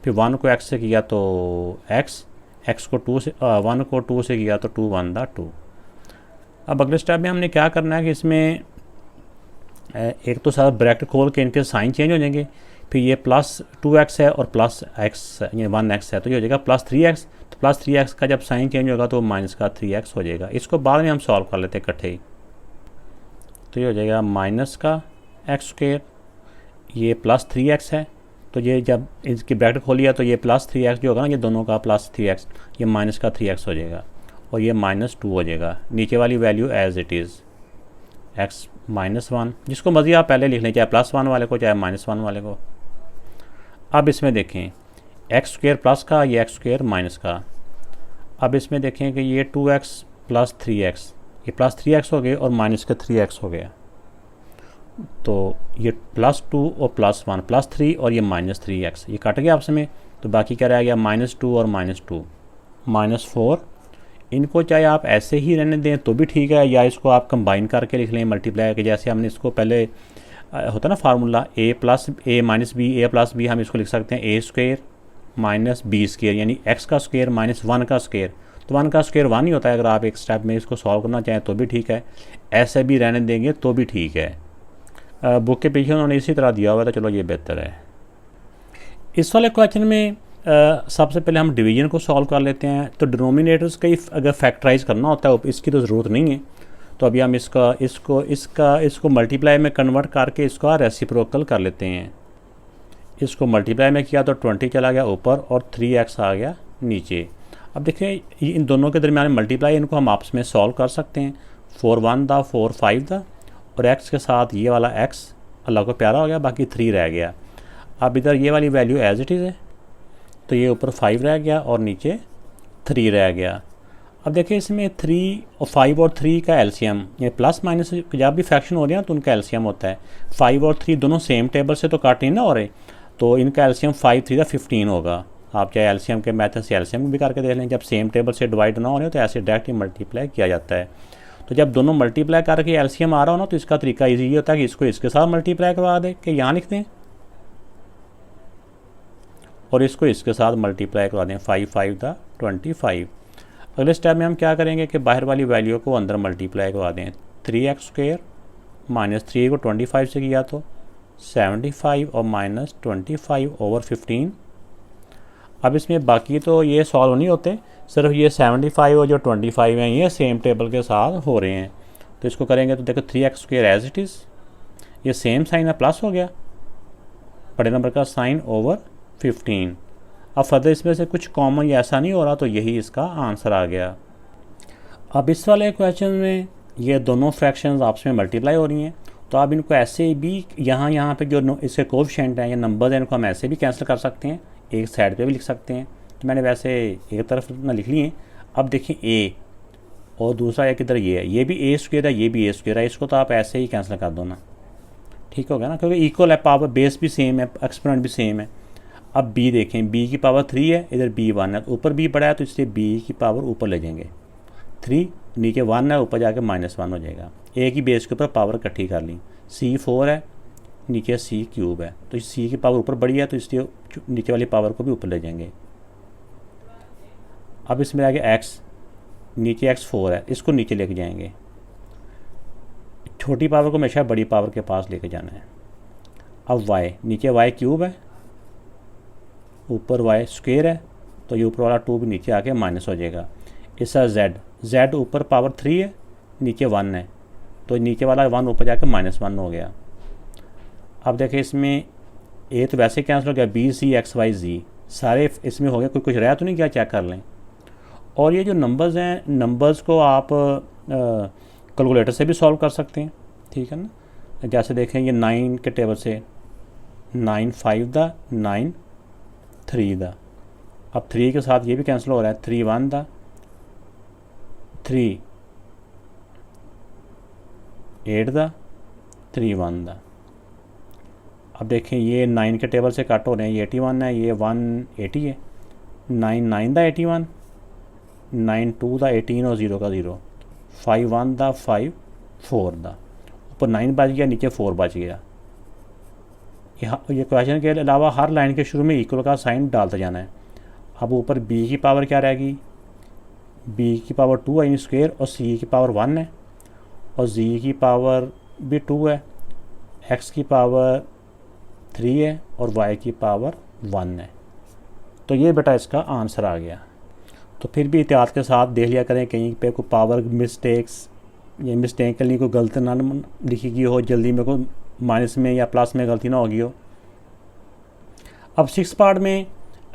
[SPEAKER 1] फिर 1 को x से किया तो x, 1 को 2 से किया तो 2 1 2। अब अगले स्टेप में हमने क्या करना है कि इसमें एक तो सारा ब्रैकेट खोल के इनके साइन चेंज हो जाएंगे, फिर ये +2x है और +x ये 1x है तो ये हो जाएगा +3x, तो +3x का जब साइन चेंज होगा तो -3x हो जाएगा। इसको बाद में हम सॉल्व कर लेते हैं इकट्ठे ही, तो ये हो जाएगा -x², ये +3x है, तो ये जब इसकी ब्रैकेट खोलिए तो ये +3x जो होगा ना, ये दोनों का +3x, ये -3x हो जाएगा और ये -2 हो जाएगा। नीचे वाली value as it is x-1, जिसको मर्जी आप पहले लिख लें, चाहे +1 वाले को चाहे -1 वाले को। अब इसमें देखें x² प्लस का, ये x² माइनस का। अब इसमें देखें कि ये 2x + 3x, ये +3x हो गए और -3x हो गया, तो ये +2 और +1 +3 और ये -3x, ये कट गया आपस में, तो बाकी क्या रह गया -2 और -2 -4। इनको चाहे आप ऐसे ही रहने दें तो भी ठीक है, या इसको आप कंबाइन करके लिख लें मल्टीप्लाई के, जैसे हमने इसको पहले होता ना formula a + a - b, a + b, हम इसको लिख सकते हैं a² - b² यानी x का स्क्वायर - 1 का स्क्वायर, तो 1 का स्क्वायर 1 ही होता है। अगर आप एक स्टेप में इसको सॉल्व करना चाहें तो भी ठीक है, ऐसे भी रहने देंगे तो भी ठीक है। बुक के पीछे उन्होंने इसी तरह दिया हुआ था, चलो ये बेहतर है। इस वाले क्वेश्चन में सबसे पहले हम डिवीजन को सॉल्व कर लेते हैं। तो डिनोमिनेटर्स का अगर फैक्टराइज करना होता है इसकी तो ज़रूरत नहीं है, तो अभी हम इसको मल्टीप्लाई में कन्वर्ट करके इसका रेसिप्रोकल कर लेते हैं। इसको मल्टीप्लाई में किया तो 20 चला गया ऊपर और 3x आ गया नीचे। अब देखें इन दोनों के दरमियान मल्टीप्लाई, इनको हम आपस में सॉल्व कर सकते हैं। 4 1 दा 4 5 दा और x के साथ ये वाला x अल्लाह को प्यारा हो गया, बाकी 3 रह गया। अब इधर ये वाली वैल्यू एज इट इज़ है, तो ये ऊपर 5 रह गया और नीचे 3 रह गया। अब देखिए इसमें 5 और 3 का एलसीएम, ये प्लस माइनस जब भी फ्रैक्शन हो रहे हैं तो उनका एलसीएम होता है। 5 और 3 दोनों सेम टेबल से तो काट नहीं ना हो रहे, तो इनका एलसीएम 5 3 15 होगा। आप चाहे एलसीएम के मेथड से एलसीएम भी करके देख लें, जब सेम टेबल से डिवाइड ना हो रहे तो ऐसे डायरेक्ट ही मल्टीप्लाई किया जाता है। तो जब दोनों मल्टीप्लाई करके एलसीएम आ रहा हो ना तो इसका तरीका ईजी होता है कि इसको इसके साथ मल्टीप्लाई करवा दें कि यहाँ लिख दें और इसको इसके साथ मल्टीप्लाई करवा दें, 5 5 द 25। अगले स्टेप में हम क्या करेंगे कि बाहर वाली वैल्यू को अंदर मल्टीप्लाई करवा दें, 3x² माइनस 3 को 25 से किया तो 75 और माइनस 25/15। अब इसमें बाकी तो ये सॉल्व नहीं होते, सिर्फ ये 75 और जो 25 हैं ये सेम टेबल के साथ हो रहे हैं। तो इसको करेंगे तो देखो 3x² एज इट इज़, ये सेम साइन है, प्लस हो गया बड़े नंबर का साइन ओवर 15। अब फर्दर इसमें से कुछ कॉमन या ऐसा नहीं हो रहा, तो यही इसका आंसर आ गया। अब इस वाले क्वेश्चन में ये दोनों फ्रैक्शंस आपस में मल्टीप्लाई हो रही हैं, तो आप इनको ऐसे भी यहाँ पे जो इसके कोएफिशिएंट हैं या नंबर्स हैं इनको हम ऐसे भी कैंसिल कर सकते हैं, एक साइड पे भी लिख सकते हैं। तो मैंने वैसे एक तरफ ना लिख लिए। अब देखिए ए और दूसरा एक इधर ये है, ये भी a² है, ये भी a² है, इसको तो आप ऐसे ही कैंसिल कर दो ना, ठीक हो गया ना, क्योंकि इक्वल है, पावर बेस भी सेम है, एक्सपोनेंट भी सेम है। अब b देखें, b की पावर 3 है, इधर b 1 है, तो ऊपर b बड़ा है तो इसलिए b की पावर ऊपर ले जाएंगे, 3 नीचे 1 है, ऊपर जाके -1 हो जाएगा। a की बेस के ऊपर पावर इकट्ठी कर ली, c 4 है, नीचे c³ है, तो c की पावर ऊपर बड़ी है तो इसलिए नीचे वाली पावर को भी ऊपर ले जाएंगे। अब इसमें आगे x, नीचे x 4 है, इसको नीचे लेके जाएंगे, छोटी पावर को हमेशा बड़ी पावर के पास लेके जाना है। अब y, नीचे y³ है, ऊपर y² है, तो ये ऊपर वाला 2 भी नीचे आके माइनस हो जाएगा। इसका z ऊपर पावर 3 है, नीचे 1 है, तो नीचे वाला 1 ऊपर जाके -1 हो गया। अब देखें इसमें a तो वैसे कैंसिल हो गया, b c x y z सारे इसमें हो गए, कोई कुछ रहा तो नहीं क्या, चेक कर लें। और ये जो नंबर्स हैं, नंबर्स को आप कैलकुलेटर से भी सॉल्व कर सकते हैं, ठीक है ना। जैसे देखें ये 9 के टेबल से 9 5 द 9 3 द, अब 3 के साथ ये भी कैंसिल हो रहा है, 3 1 द 3 8 द 3 1 द। अब देखें ये 9 के टेबल से कट हो रहे हैं, ये 81 है, ये 180 है, 9 9 द 81, 9 2 द 18 और 0 का 0, 5 1 द 5 4 द, ऊपर 9 बच गया, नीचे 4 बच गया। ये क्वेश्चन के अलावा हर लाइन के शुरू में इक्वल का साइन डालते जाना है। अब ऊपर b की पावर क्या रहेगी, b की पावर 2 है स्क्वायर, और c की पावर 1 है, और z की पावर भी 2 है, x की पावर 3 है, और y की पावर 1 है। तो ये बेटा इसका आंसर आ गया। तो फिर भी एहतियात के साथ देख लिया करें कहीं पे कोई पावर मिस्टेक्स या मिस्टेकली कोई गलती ना लिखी गई हो, जल्दी में कोई माइनस में या प्लस में गलती ना होगी हो। अब 6 पार्ट में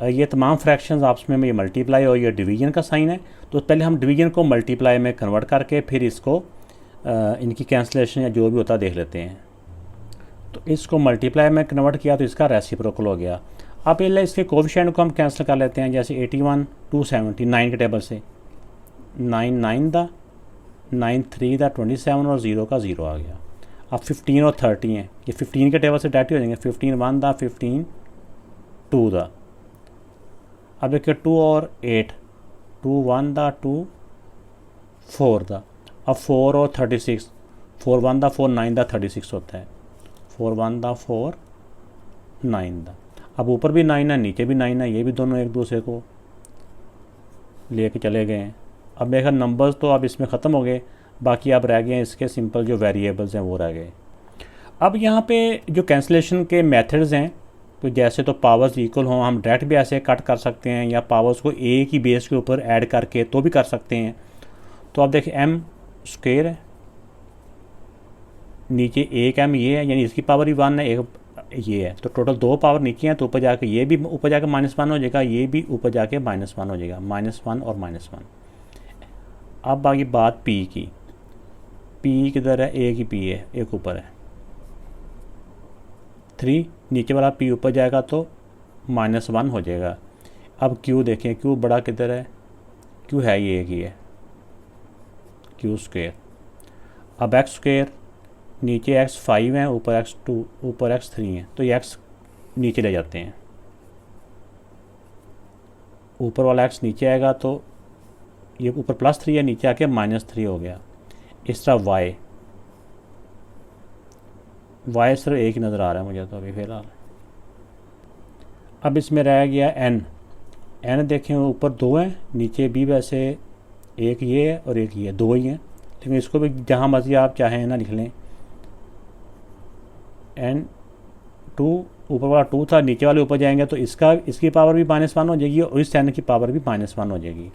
[SPEAKER 1] ये तमाम फ्रैक्शंस आपस में ये मल्टीप्लाई और ये डिवीजन का साइन है, तो पहले हम डिवीजन को मल्टीप्लाई में कन्वर्ट करके फिर इसको इनकी कैंसलेशन या जो भी होता देख लेते हैं। तो इसको मल्टीप्लाई में कन्वर्ट किया तो इसका रेसिप्रोकल हो गया। अब पहले इसके कोएफिशिएंट को हम कैंसिल कर लेते हैं, जैसे 81 270 9 के टेबल से 9 9 द 9 3 द 27 और 0 का 0 आ गया। अब 15 और 30 हैं, ये 15 के टेबल से डायरेक्ट हो जाएंगे, 15 1 द 15 2 द। अब देखिए 2 और 8, 2 1 द 2 4 द। अब 4 और 36, 4 1 द 4 9 द 36 होता है, 4 1 द 4 9 द। अब ऊपर भी 9 है, नीचे भी 9 है, ये भी दोनों एक दूसरे को लेके चले गए हैं। अब मेरे नंबर्स तो अब इसमें ख़त्म हो गए, बाकी अब रह गए हैं इसके सिंपल जो वेरिएबल्स हैं वो रह गए। अब यहाँ पे जो कैंसलेशन के मेथड्स हैं, तो जैसे तो पावर्स इक्वल हों, हम डायरेक्ट भी ऐसे कट कर सकते हैं, या पावर्स को a की बेस के ऊपर ऐड करके तो भी कर सकते हैं। तो आप देखिए m² है, नीचे एक m ये है, यानी इसकी पावर ही 1 है, एक ये है, तो टोटल 2 पावर नीचे हैं, तो ऊपर जाके ये भी ऊपर जाके -1 हो जाएगा, ये भी ऊपर जाके -1 हो जाएगा, -1 और -1। अब बाकी बात p की, p किधर है, a की p है, एक ऊपर है 3, नीचे वाला p ऊपर जाएगा तो -1 हो जाएगा। अब q देखें, q बड़ा किधर है, q है ये एक ही है, q²। अब x² नीचे x 5 है, ऊपर x 2, ऊपर x 3 है, तो ये x नीचे ले जाते हैं, ऊपर वाला x नीचे आएगा तो ये ऊपर +3 है, नीचे आके -3 हो गया। इस तरह y सिर्फ एक ही नज़र आ रहा है मुझे तो अभी फ़िलहाल। अब इसमें रह गया n। n देखें ऊपर 2 हैं, नीचे भी वैसे एक ये है और एक ये, 2 ही हैं, लेकिन इसको भी जहाँ मर्जी आप चाहें ना लिख लें। n2 ऊपर वाला 2 था, नीचे वाले ऊपर जाएंगे तो इसकी पावर भी -1 हो जाएगी और इस n की पावर भी -1 हो जाएगी।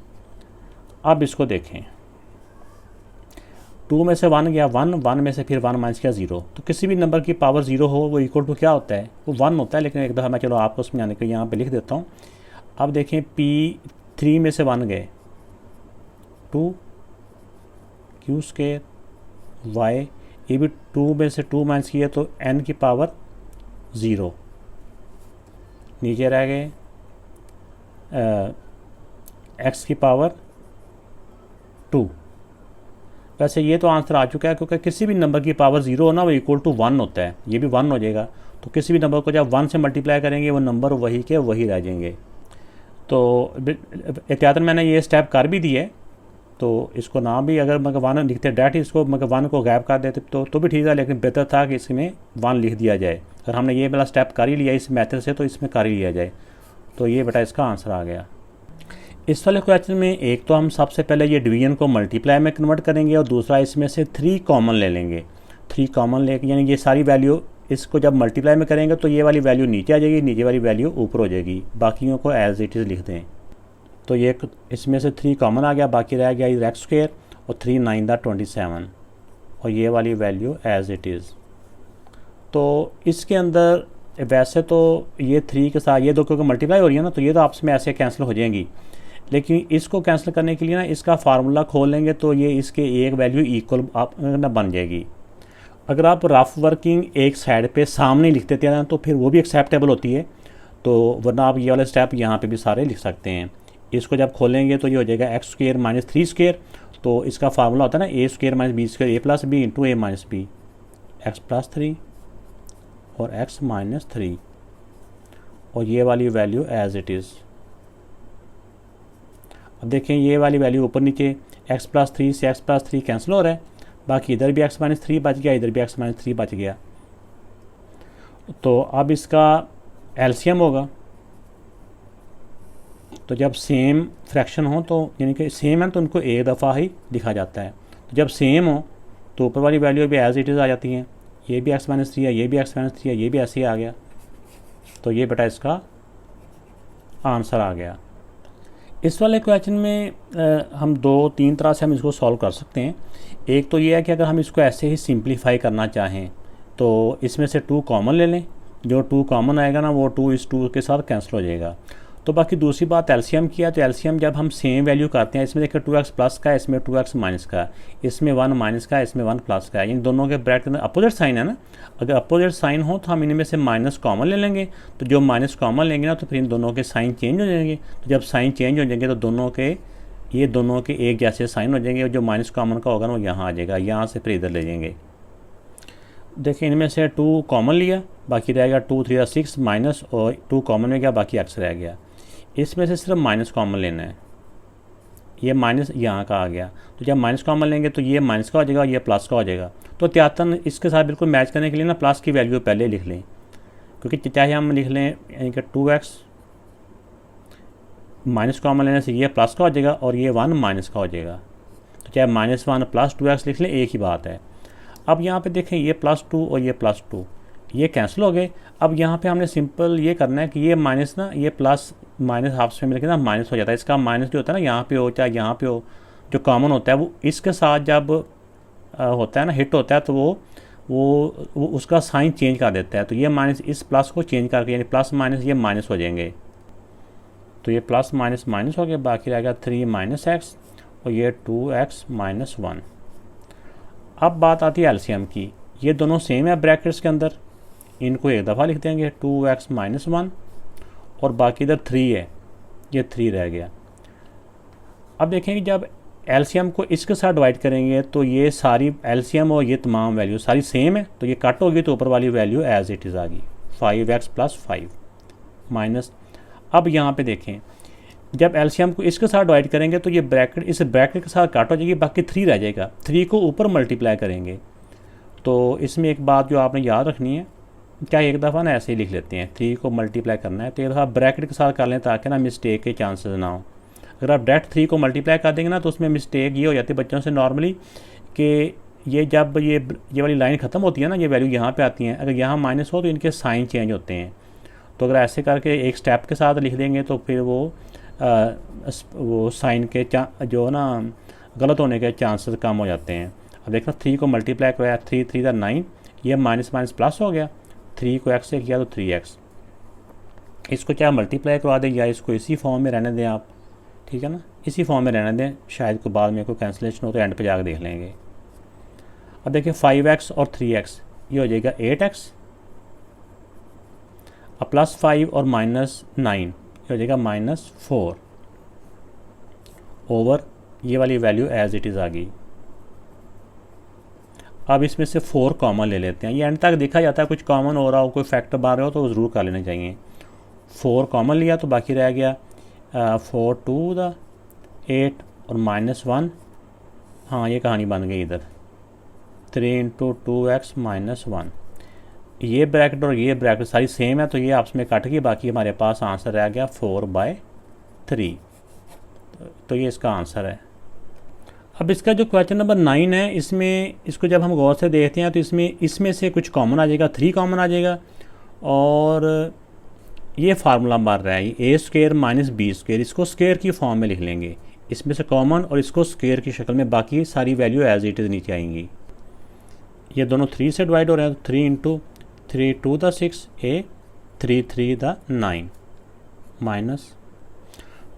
[SPEAKER 1] अब इसको देखें, 2 में से 1 गया 1, 1 में से फिर 1 माइनस किया 0। तो किसी भी नंबर की पावर 0 हो वो इक्वल टू क्या होता है, वो 1 होता है। लेकिन एक दफ़ा मैं चलो आपको समझाने के लिए यहाँ पे लिख देता हूँ। अब देखें p3 में से 1 गए 2 q स्क्वायर y, ये भी 2 में से 2 माइनस किया तो n की पावर 0, नीचे रह गए x की पावर 2। वैसे ये तो आंसर आ चुका है, क्योंकि किसी भी नंबर की पावर 0 हो ना वो इक्वल टू 1 होता है, ये भी 1 हो जाएगा। तो किसी भी नंबर को जब 1 से मल्टीप्लाई करेंगे वो नंबर वही के वही रह जाएंगे। तो एहतियातन मैंने ये स्टेप कर भी दिए, तो इसको ना भी अगर मगर 1 लिखते डायरेक्ट इसको मगर 1 को गैप कर देते तो भी ठीक है, लेकिन बेहतर था कि इसमें 1 लिख दिया जाए। अगर हमने ये वाला स्टेप कर ही लिया इस मेथड से तो इसमें कर ही लिया जाए। तो ये बेटा इसका आंसर आ गया। इस वाले क्वेश्चन में एक तो हम सबसे पहले ये डिवीजन को मल्टीप्लाई में कन्वर्ट करेंगे और दूसरा इसमें से 3 कॉमन ले लेंगे। 3 कॉमन लेके यानी ये सारी वैल्यू इसको जब मल्टीप्लाई में करेंगे तो ये वाली वैल्यू नीचे आ जाएगी, नीचे वाली वैल्यू ऊपर हो जाएगी। बाकियों को एज इट इज़ लिख दें। तो ये इसमें से 3 कॉमन आ गया, बाकी रह गया इधर एक्स स्क्वायर और 3 9 27 और ये वाली वैल्यू एज इट इज़। तो इसके अंदर वैसे तो ये 3 के साथ ये दो क्योंकि मल्टीप्लाई हो रही है ना, तो ये तो आपस में ऐसे कैंसिल हो जाएंगी। लेकिन इसको कैंसिल करने के लिए ना इसका फार्मूला खोल लेंगे तो ये इसके एक वैल्यू इक्वल आप ना बन जाएगी। अगर आप रफ वर्किंग एक साइड पे सामने लिख देते हैं तो फिर वो भी एक्सेप्टेबल होती है। तो वरना आप ये वाले स्टेप यहाँ पे भी सारे लिख सकते हैं। इसको जब खोलेंगे तो ये हो जाएगा एक्स स्क्वायर माइनस 3 स्क्वायर। तो इसका फार्मूला होता है ना ए स्क्वायर माइनस बी स्क्वायर, ए प्लस बी इंटू ए माइनस बी, एक्स प्लस 3 और एक्स माइनस 3 और ये वाली वैल्यू एज इट इज़। अब देखें ये वाली वैल्यू ऊपर नीचे x प्लस 3 से x प्लस 3 कैंसिल हो रहा है, बाकी इधर भी x माइनस 3 बच गया, इधर भी x माइनस 3 बच गया। तो अब इसका एलसीएम होगा। तो जब सेम फ्रैक्शन हो तो यानी कि सेम है तो उनको एक दफ़ा ही लिखा जाता है। तो जब सेम हो तो ऊपर वाली वैल्यू भी एज इट इज़ आ जाती हैं। ये भी x माइनस 3 है, ये भी x माइनस 3 है, ये भी ऐसे ही आ गया। तो ये बेटा इसका आंसर आ गया। इस वाले क्वेश्चन में हम 2-3 तरह से हम इसको सॉल्व कर सकते हैं। एक तो ये है कि अगर हम इसको ऐसे ही सिंप्लीफाई करना चाहें तो इसमें से 2 कॉमन ले लें। जो 2 कॉमन आएगा ना वो 2 इस 2 के साथ कैंसिल हो जाएगा। तो बाकी दूसरी बात एलसीएम की है। तो एलसीएम जब हम सेम वैल्यू करते हैं, इसमें देखिए 2x प्लस का है, इसमें 2x माइनस का, इसमें 1 माइनस का है, इसमें 1 प्लस का है। इन दोनों के ब्रैकेट के अंदर अपोजिट साइन है ना। अगर अपोजिट साइन हो तो हम इनमें से माइनस कॉमन ले लेंगे। तो जो माइनस कॉमन लेंगे ना तो फिर इन दोनों के साइन चेंज हो जाएंगे। तो जब साइन चेंज हो जाएंगे तो दोनों के एक जैसे साइन हो जाएंगे। और जो माइनस कॉमन का होगा ना वो यहाँ आ जाएगा, यहाँ से फिर इधर ले जाएंगे। देखिए इनमें से 2 कॉमन लिया, बाकी रह गया 2 3 6 माइनस और 2 कॉमन में गया, बाकी एक्स रह गया। इसमें से सिर्फ माइनस कॉमन लेना है। ये माइनस यहाँ का आ गया, तो जब माइनस कॉमन लेंगे तो ये माइनस का हो जाएगा, ये प्लस का हो जाएगा। तो त्यातन इसके साथ बिल्कुल मैच करने के लिए ना प्लस की वैल्यू पहले लिख लें, क्योंकि चाहे हम लिख लें यानी कि 2x माइनस कॉमन लेने से ये प्लस का हो जाएगा और ये 1 माइनस का हो जाएगा। तो चाहे -1 प्लस 2x लिख लें, एक ही बात है। अब यहाँ पे देखें ये +2 और ये +2 ये कैंसिल हो गए। अब यहाँ पे हमने सिंपल ये करना है कि ये माइनस ना ये प्लस माइनस आपस में मिलकर ना माइनस हो जाता है। इसका माइनस जो होता है ना यहाँ पे हो चाहे यहाँ पे हो, जो कॉमन होता है वो इसके साथ जब होता है ना हिट होता है तो वो उसका साइन चेंज कर देता है। तो ये माइनस इस प्लस को चेंज करके यानी प्लस माइनस ये माइनस हो जाएंगे। तो ये प्लस माइनस माइनस हो गया, बाकी रहेगा 3 माइनस एक्स और ये 2x माइनस 1। अब बात आती है एलसीएम की। ये दोनों सेम है ब्रैकेट्स के अंदर, इनको एक दफ़ा लिख देंगे 2x माइनस 1 और बाकी इधर 3 है, ये 3 रह गया। अब देखेंगे जब एलसीएम को इसके साथ डिवाइड करेंगे तो ये सारी एलसीएम और ये तमाम वैल्यू सारी सेम है, तो ये कट होगी तो ऊपर वाली वैल्यू एज इट इज़ आ गई 5x प्लस 5 माइनस। अब यहाँ पे देखें जब एलसीएम को इसके साथ डिवाइड करेंगे तो ये ब्रैकेट इस ब्रैकेट के साथ कट हो जाएगी, बाकी 3 रह जाएगा। 3 को ऊपर मल्टीप्लाई करेंगे। तो इसमें एक बात जो आपने याद रखनी है क्या एक दफ़ा ना ऐसे ही लिख लेते हैं, 3 को मल्टीप्लाई करना है तो एक दफ़ा ब्रैकेट के साथ कर लें ताकि ना मिस्टेक के चांसेस ना हो। अगर आप डायरेक्ट 3 को मल्टीप्लाई कर देंगे ना तो उसमें मिस्टेक ये हो जाती है बच्चों से नॉर्मली कि ये जब ये वाली लाइन ख़त्म होती है ना, ये वैल्यू यहाँ पे आती हैं, अगर यहाँ माइनस हो तो इनके साइन चेंज होते हैं। तो अगर ऐसे करके एक स्टेप के साथ लिख देंगे तो फिर वो साइन के जो ना गलत होने के चांसेस कम हो जाते हैं। अब देखो 3 को मल्टीप्लाई कराया, 3 3 9, ये माइनस माइनस प्लस हो गया, 3 को x से किया तो 3x। इसको क्या मल्टीप्लाई करवा दें या इसको इसी फॉर्म में रहने दें आप, ठीक है ना, इसी फॉर्म में रहने दें, शायद को बाद में कोई कैंसिलेशन हो तो एंड पे जाकर देख लेंगे। अब देखिए 5x और 3x, ये हो जाएगा 8x, अब प्लस 5 और माइनस 9, ये हो जाएगा -4 ओवर ये वाली वैल्यू एज इट इज़ आ गई। अब इसमें से 4 कॉमन ले लेते हैं, ये एंड तक देखा जाता है, कुछ कॉमन हो रहा हो, कोई फैक्टर बाहर हो तो ज़रूर कर लेने चाहिए। 4 कॉमन लिया तो बाकी रह गया 4 2 8 और -1, हाँ ये कहानी बन गई इधर, 3 × 2x -1। ये ब्रैकेट और ये ब्रैकेट सारी सेम है तो ये आपस में कट गई, बाकी हमारे पास आंसर रह गया 4/3। तो ये इसका आंसर है। अब इसका जो क्वेश्चन नंबर 9 है, इसमें इसको जब हम गौर से देखते हैं तो इसमें से कुछ कॉमन आ जाएगा, 3 कॉमन आ जाएगा और ये फार्मूला मार रहा है a² - b², इसको स्क्वायर की फॉर्म में लिख लेंगे, इसमें से कॉमन और इसको स्क्वायर की शक्ल में, बाकी सारी वैल्यू एज इट इज़ नीचे आएंगी। ये दोनों 3 से डिवाइड हो रहे हैं, 3 × 3 2 6 a 3 3 9 माइनस,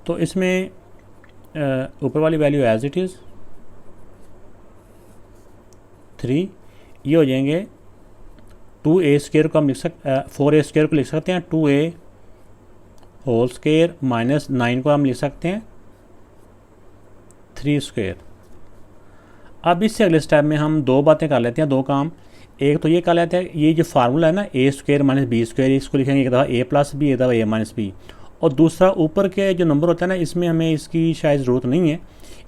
[SPEAKER 1] तो इसमें ऊपर वाली वैल्यू एज इट इज़ 3, ये हो जाएंगे 2a² को हम लिख सकते, 4a² को लिख सकते हैं 2a² -9 को हम लिख सकते हैं 3²। अब इससे अगले स्टेप में हम दो बातें कर लेते हैं, दो काम। एक तो ये कर लेते हैं, ये जो फार्मूला है ना a² - b², इसको लिखेंगे एक दफ़ा a + b, एक दफ़ा a - b। और दूसरा ऊपर के जो नंबर होता है ना, इसमें हमें इसकी शायद ज़रूरत नहीं है,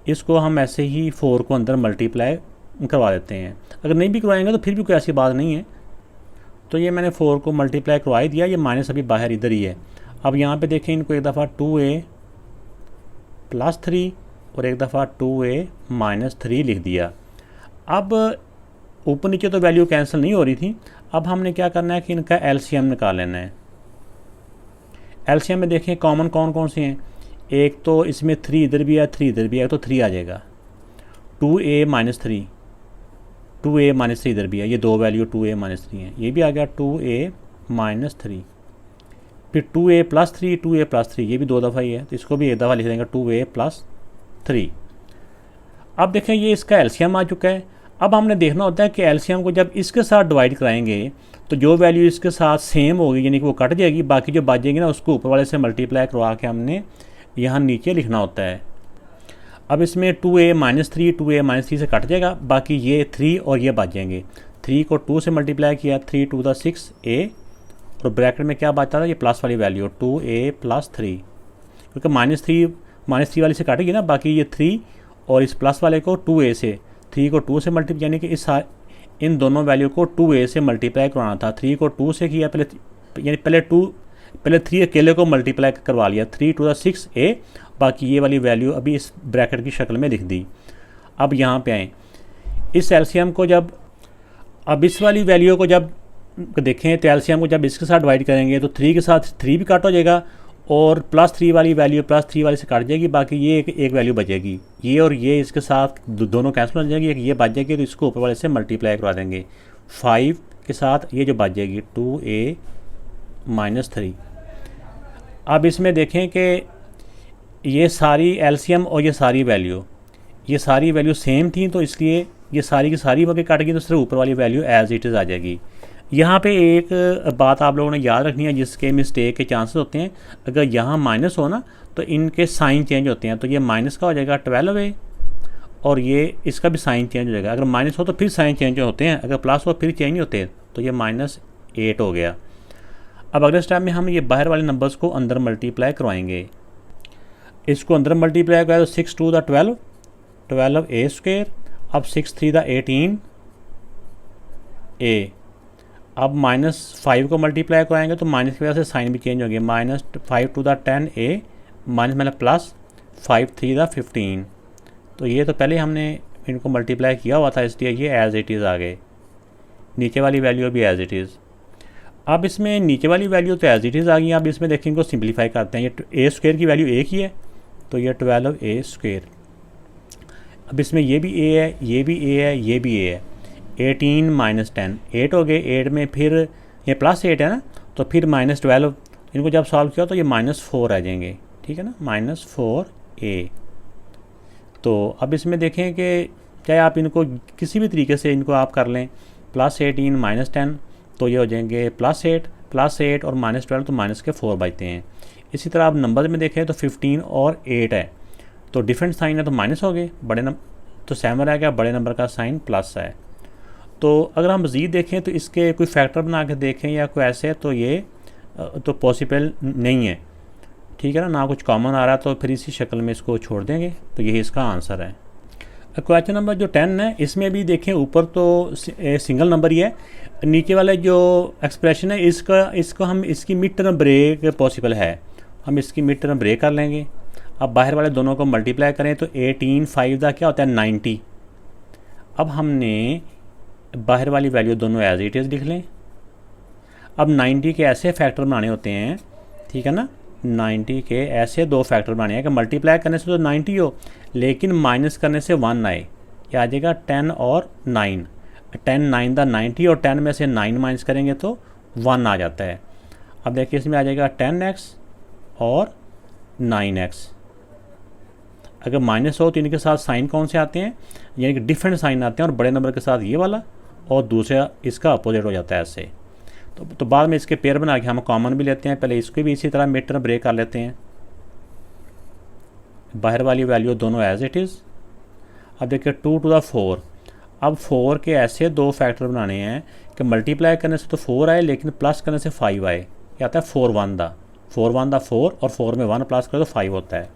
[SPEAKER 1] इसको हम ऐसे ही 4 को अंदर मल्टीप्लाई करवा देते हैं। अगर नहीं भी करवाएंगे तो फिर भी कोई ऐसी बात नहीं है। तो ये मैंने 4 को मल्टीप्लाई करवा ही दिया, ये माइनस अभी बाहर इधर ही है। अब यहाँ पे देखें, इनको एक दफ़ा 2a + 3 और एक दफ़ा 2a - 3 लिख दिया। अब ऊपर नीचे तो वैल्यू कैंसिल नहीं हो रही थी, अब हमने क्या करना है कि इनका एलसीएम निकाल लेना है। एलसीएम में देखें कॉमन कौन कौन से हैं, एक तो इसमें 3 इधर भी है, 3 इधर भी है, तो 3 आ जाएगा। 2a - 3, 2a - 3 इधर भी है, ये दो वैल्यू 2a - 3 है, ये भी आ गया 2a - 3। फिर 2a + 3, 2a + 3, ये भी दो दफ़ा ही है, तो इसको भी एक दफ़ा लिख देंगे 2a + 3। अब देखें ये इसका एलसीएम आ चुका है। अब हमने देखना होता है कि एलसीएम को जब इसके साथ डिवाइड कराएंगे तो जो वैल्यू इसके साथ सेम होगी, यानी कि वो कट जाएगी, बाकी जो बचेगी ना उसको ऊपर वाले से मल्टीप्लाई करवा के हमने यहाँ नीचे लिखना होता है। अब इसमें 2a - 3, 2a - 3 से कट जाएगा, बाकी ये 3 और ये बच जाएंगे। 3 को 2 से मल्टीप्लाई किया, 3 × 2 = 6a, और ब्रैकेट में क्या बचता था, ये प्लस वाली वैल्यू 2a + 3, क्योंकि -3 वाली से काटेगी ना, बाकी ये 3 और इस प्लस वाले को 2a से, 3 को 2 से मल्टीप्लाई, यानी कि इन दोनों वैल्यू को 2a से मल्टीप्लाई करवाना था। 3 को 2 से किया पहले, यानी पहले 3 अकेले को मल्टीप्लाई करवा लिया, 3 × 2 = 6a, बाकी ये वाली वैल्यू अभी इस ब्रैकेट की शक्ल में लिख दी। अब यहाँ पे आएँ, इस एलसीएम को जब, अब इस वाली वैल्यू को जब देखें तो एलसीएम को जब इसके साथ डिवाइड करेंगे तो 3 के साथ 3 भी कट हो जाएगा और +3 वाली वैल्यू +3 वाली से कट जाएगी, बाकी ये एक वैल्यू बचेगी, ये और ये इसके साथ दोनों कैंसिल हो जाएगी, एक ये बच जाएगी, तो इसको ऊपर वाले से मल्टीप्लाई करवा देंगे 5 के साथ, ये जो बच जाएगी 2a - 3। अब इसमें देखें कि ये सारी एलसीएम और ये सारी वैल्यू सेम थी, तो इसलिए ये सारी की सारी वगैरह कट गई, तो सिर्फ ऊपर वाली वैल्यू एज इट इज़ आ जाएगी। यहाँ पे एक बात आप लोगों ने याद रखनी है जिसके मिस्टेक के चांसेस होते हैं, अगर यहाँ माइनस हो ना तो इनके साइन चेंज होते हैं, तो ये माइनस का हो जाएगा 12a और ये इसका भी साइन चेंज हो जाएगा। अगर माइनस हो तो फिर साइन चेंज होते हैं, अगर प्लस हो फिर चेंज नहीं होते, तो ये -8 हो गया। अब अगले स्टेप में हम ये बाहर वाले नंबर्स को अंदर मल्टीप्लाई करवाएंगे। इसको अंदर मल्टीप्लाई कराए तो 6 × 2 = 12, 12a², अब 6 × 3 = 18a। अब -5 को मल्टीप्लाई कराएंगे तो माइनस की वजह से साइन भी चेंज होगी, -5 टू द 10a माइनस मतलब +5 3 द 15। तो ये तो पहले हमने इनको मल्टीप्लाई किया हुआ था, इसलिए ये एज इट इज़ आ गए। नीचे वाली वैल्यू भी एज इट इज़। अब इसमें नीचे वाली वैल्यू तो एज इट इज़ आ गई। अब इसमें देखें इनको सिंप्लीफाई करते हैं। ये a² की वैल्यू एक ही है, तो ये 12a²। अब इसमें ये भी a है, ये भी a है, ये भी a है। 18 - 10 8 हो गए। 8 में फिर ये +8 है ना, तो फिर -12, इनको जब सॉल्व किया तो ये -4 आ जाएंगे, ठीक है ना, -4a। तो अब इसमें देखें कि चाहे आप इनको किसी भी तरीके से इनको आप कर लें, +18 - 10 तो ये हो जाएंगे +8 और -12 तो माइनस के 4 बचते हैं। इसी तरह आप नंबर में देखें तो 15 और 8 है, तो डिफरेंट साइन है तो माइनस हो गए, बड़े नंबर तो 7 आ गया, बड़े नंबर का साइन प्लस है। तो अगर हम मज़ीद देखें तो इसके कोई फैक्टर बना के देखें या कोई ऐसे, तो ये तो पॉसिबल नहीं है, ठीक है ना कुछ कॉमन आ रहा है, तो फिर इसी शक्ल में इसको छोड़ देंगे। तो यही इसका आंसर है। क्वेश्चन नंबर जो 10 है, इसमें भी देखें ऊपर तो सिंगल नंबर ही है, नीचे वाले जो एक्सप्रेशन है इसको हम इसकी मिड टर्म ब्रेक पॉसिबल है, हम इसकी मिड टर्म ब्रेक कर लेंगे। अब बाहर वाले दोनों को मल्टीप्लाई करें तो 18 5 का क्या होता है 90। अब हमने बाहर वाली वैल्यू दोनों एज इट इज़ लिख लें। अब 90 के ऐसे फैक्टर बनाने होते हैं, ठीक है ना, 90 के ऐसे दो फैक्टर बनाने हैं कि मल्टीप्लाई करने से तो 90 हो, लेकिन माइनस करने से 1 आए। ये आ जाएगा 10 और 9, 10 9 द 90 और 10 में से 9 माइनस करेंगे तो 1 आ जाता है। अब देखिए इसमें आ जाएगा 10x और 9x। अगर माइनस हो तो इनके साथ साइन कौन से आते हैं, यानी कि डिफरेंट साइन आते हैं, और बड़े नंबर के साथ ये वाला और दूसरा इसका अपोजिट हो जाता है ऐसे। तो बाद में इसके पेयर बना के हम कॉमन भी लेते हैं। पहले इसको भी इसी तरह मिड टर्म ब्रेक कर लेते हैं। बाहर वाली वैल्यू दोनों एज इट इज़। अब देखिए 2 टू द 4। अब 4 के ऐसे दो फैक्टर बनाने हैं कि मल्टीप्लाई करने से तो 4 आए, लेकिन प्लस करने से 5 आए। क्या आता है 4 1 द 4 और 4 में 1 प्लस करो तो 5 होता है।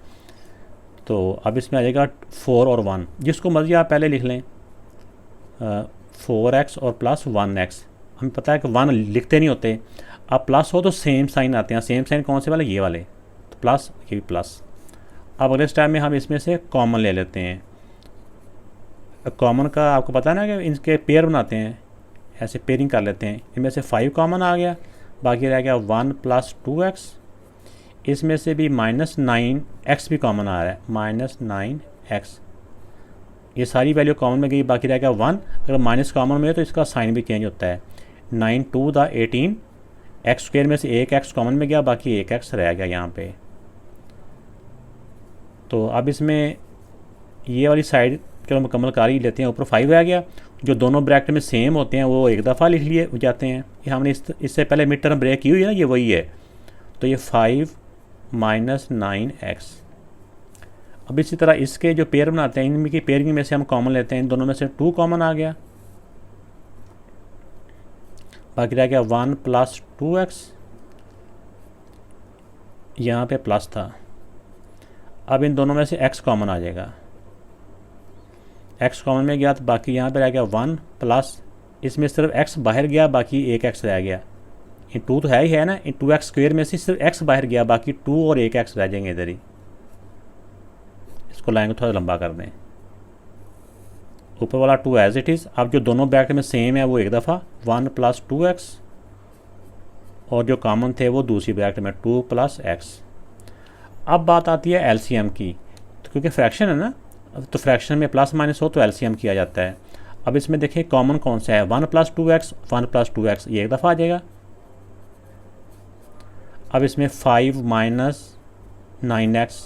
[SPEAKER 1] तो अब इसमें आ जाएगा 4 और 1, जिसको मर्जी आप पहले लिख लें, 4x और प्लस 1x। हमें पता है कि 1 लिखते नहीं होते, अब प्लस हो तो सेम साइन आते हैं। सेम साइन कौन से वाले, ये वाले, तो प्लस, ये भी प्लस। अब अगले टाइम में हम इसमें से कॉमन ले लेते हैं। कॉमन का आपको पता है ना कि इनके पेयर बनाते हैं, ऐसे पेयरिंग कर लेते हैं। इनमें से 5 कॉमन आ गया, बाकी रह गया 1 + 2x। इसमें से भी -9x भी कॉमन आ रहा है, -9x। ये सारी वैल्यू कॉमन में गई, बाकी रह गया 1। अगर माइनस कॉमन में है तो इसका साइन भी चेंज होता है। 9 2 द 18, x² में से एक x कॉमन में गया, बाकी एक x रह गया यहाँ पे। तो अब इसमें ये वाली साइड चलो मुकम्मल कर ही लेते हैं। ऊपर 5 रह गया, जो दोनों ब्रैकेट में सेम होते हैं वो एक दफ़ा लिख लिए जाते हैं। ये हमने इससे पहले मिड टर्म ब्रेक की हुई है ना, ये वही है। तो ये 5 - 9x। अब इसी तरह इसके जो पेयर बनाते हैं, इनकी पेयरिंग में से हम कॉमन लेते हैं। इन दोनों में से 2 कॉमन आ गया, बाकी रह गया 1 + 2x। यहाँ पे प्लस था, अब इन दोनों में से x कॉमन आ जाएगा। x कॉमन में गया तो बाकी यहाँ पे रह गया 1 प्लस, इसमें सिर्फ x बाहर गया, बाकी एक x रह गया। ये 2 तो है ही है ना, इन 2x² में से सिर्फ x बाहर गया, बाकी 2 और एक x रह जाएंगे इधर ही। इसको लाइन को थोड़ा लंबा कर दें। ऊपर वाला 2 एज इट इज़। अब जो दोनों ब्रैकेट में सेम है वो एक दफ़ा 1 + 2x, और जो कॉमन थे वो दूसरी ब्रैकेट में 2 + x। अब बात आती है एलसीएम की, तो क्योंकि फ्रैक्शन है ना, तो फ्रैक्शन में प्लस माइनस हो तो एलसीएम किया जाता है। अब इसमें देखिए कॉमन कौन सा है, 1 + 2x, 1 + 2x, ये एक दफ़ा आ जाएगा। अब इसमें 5 - 9x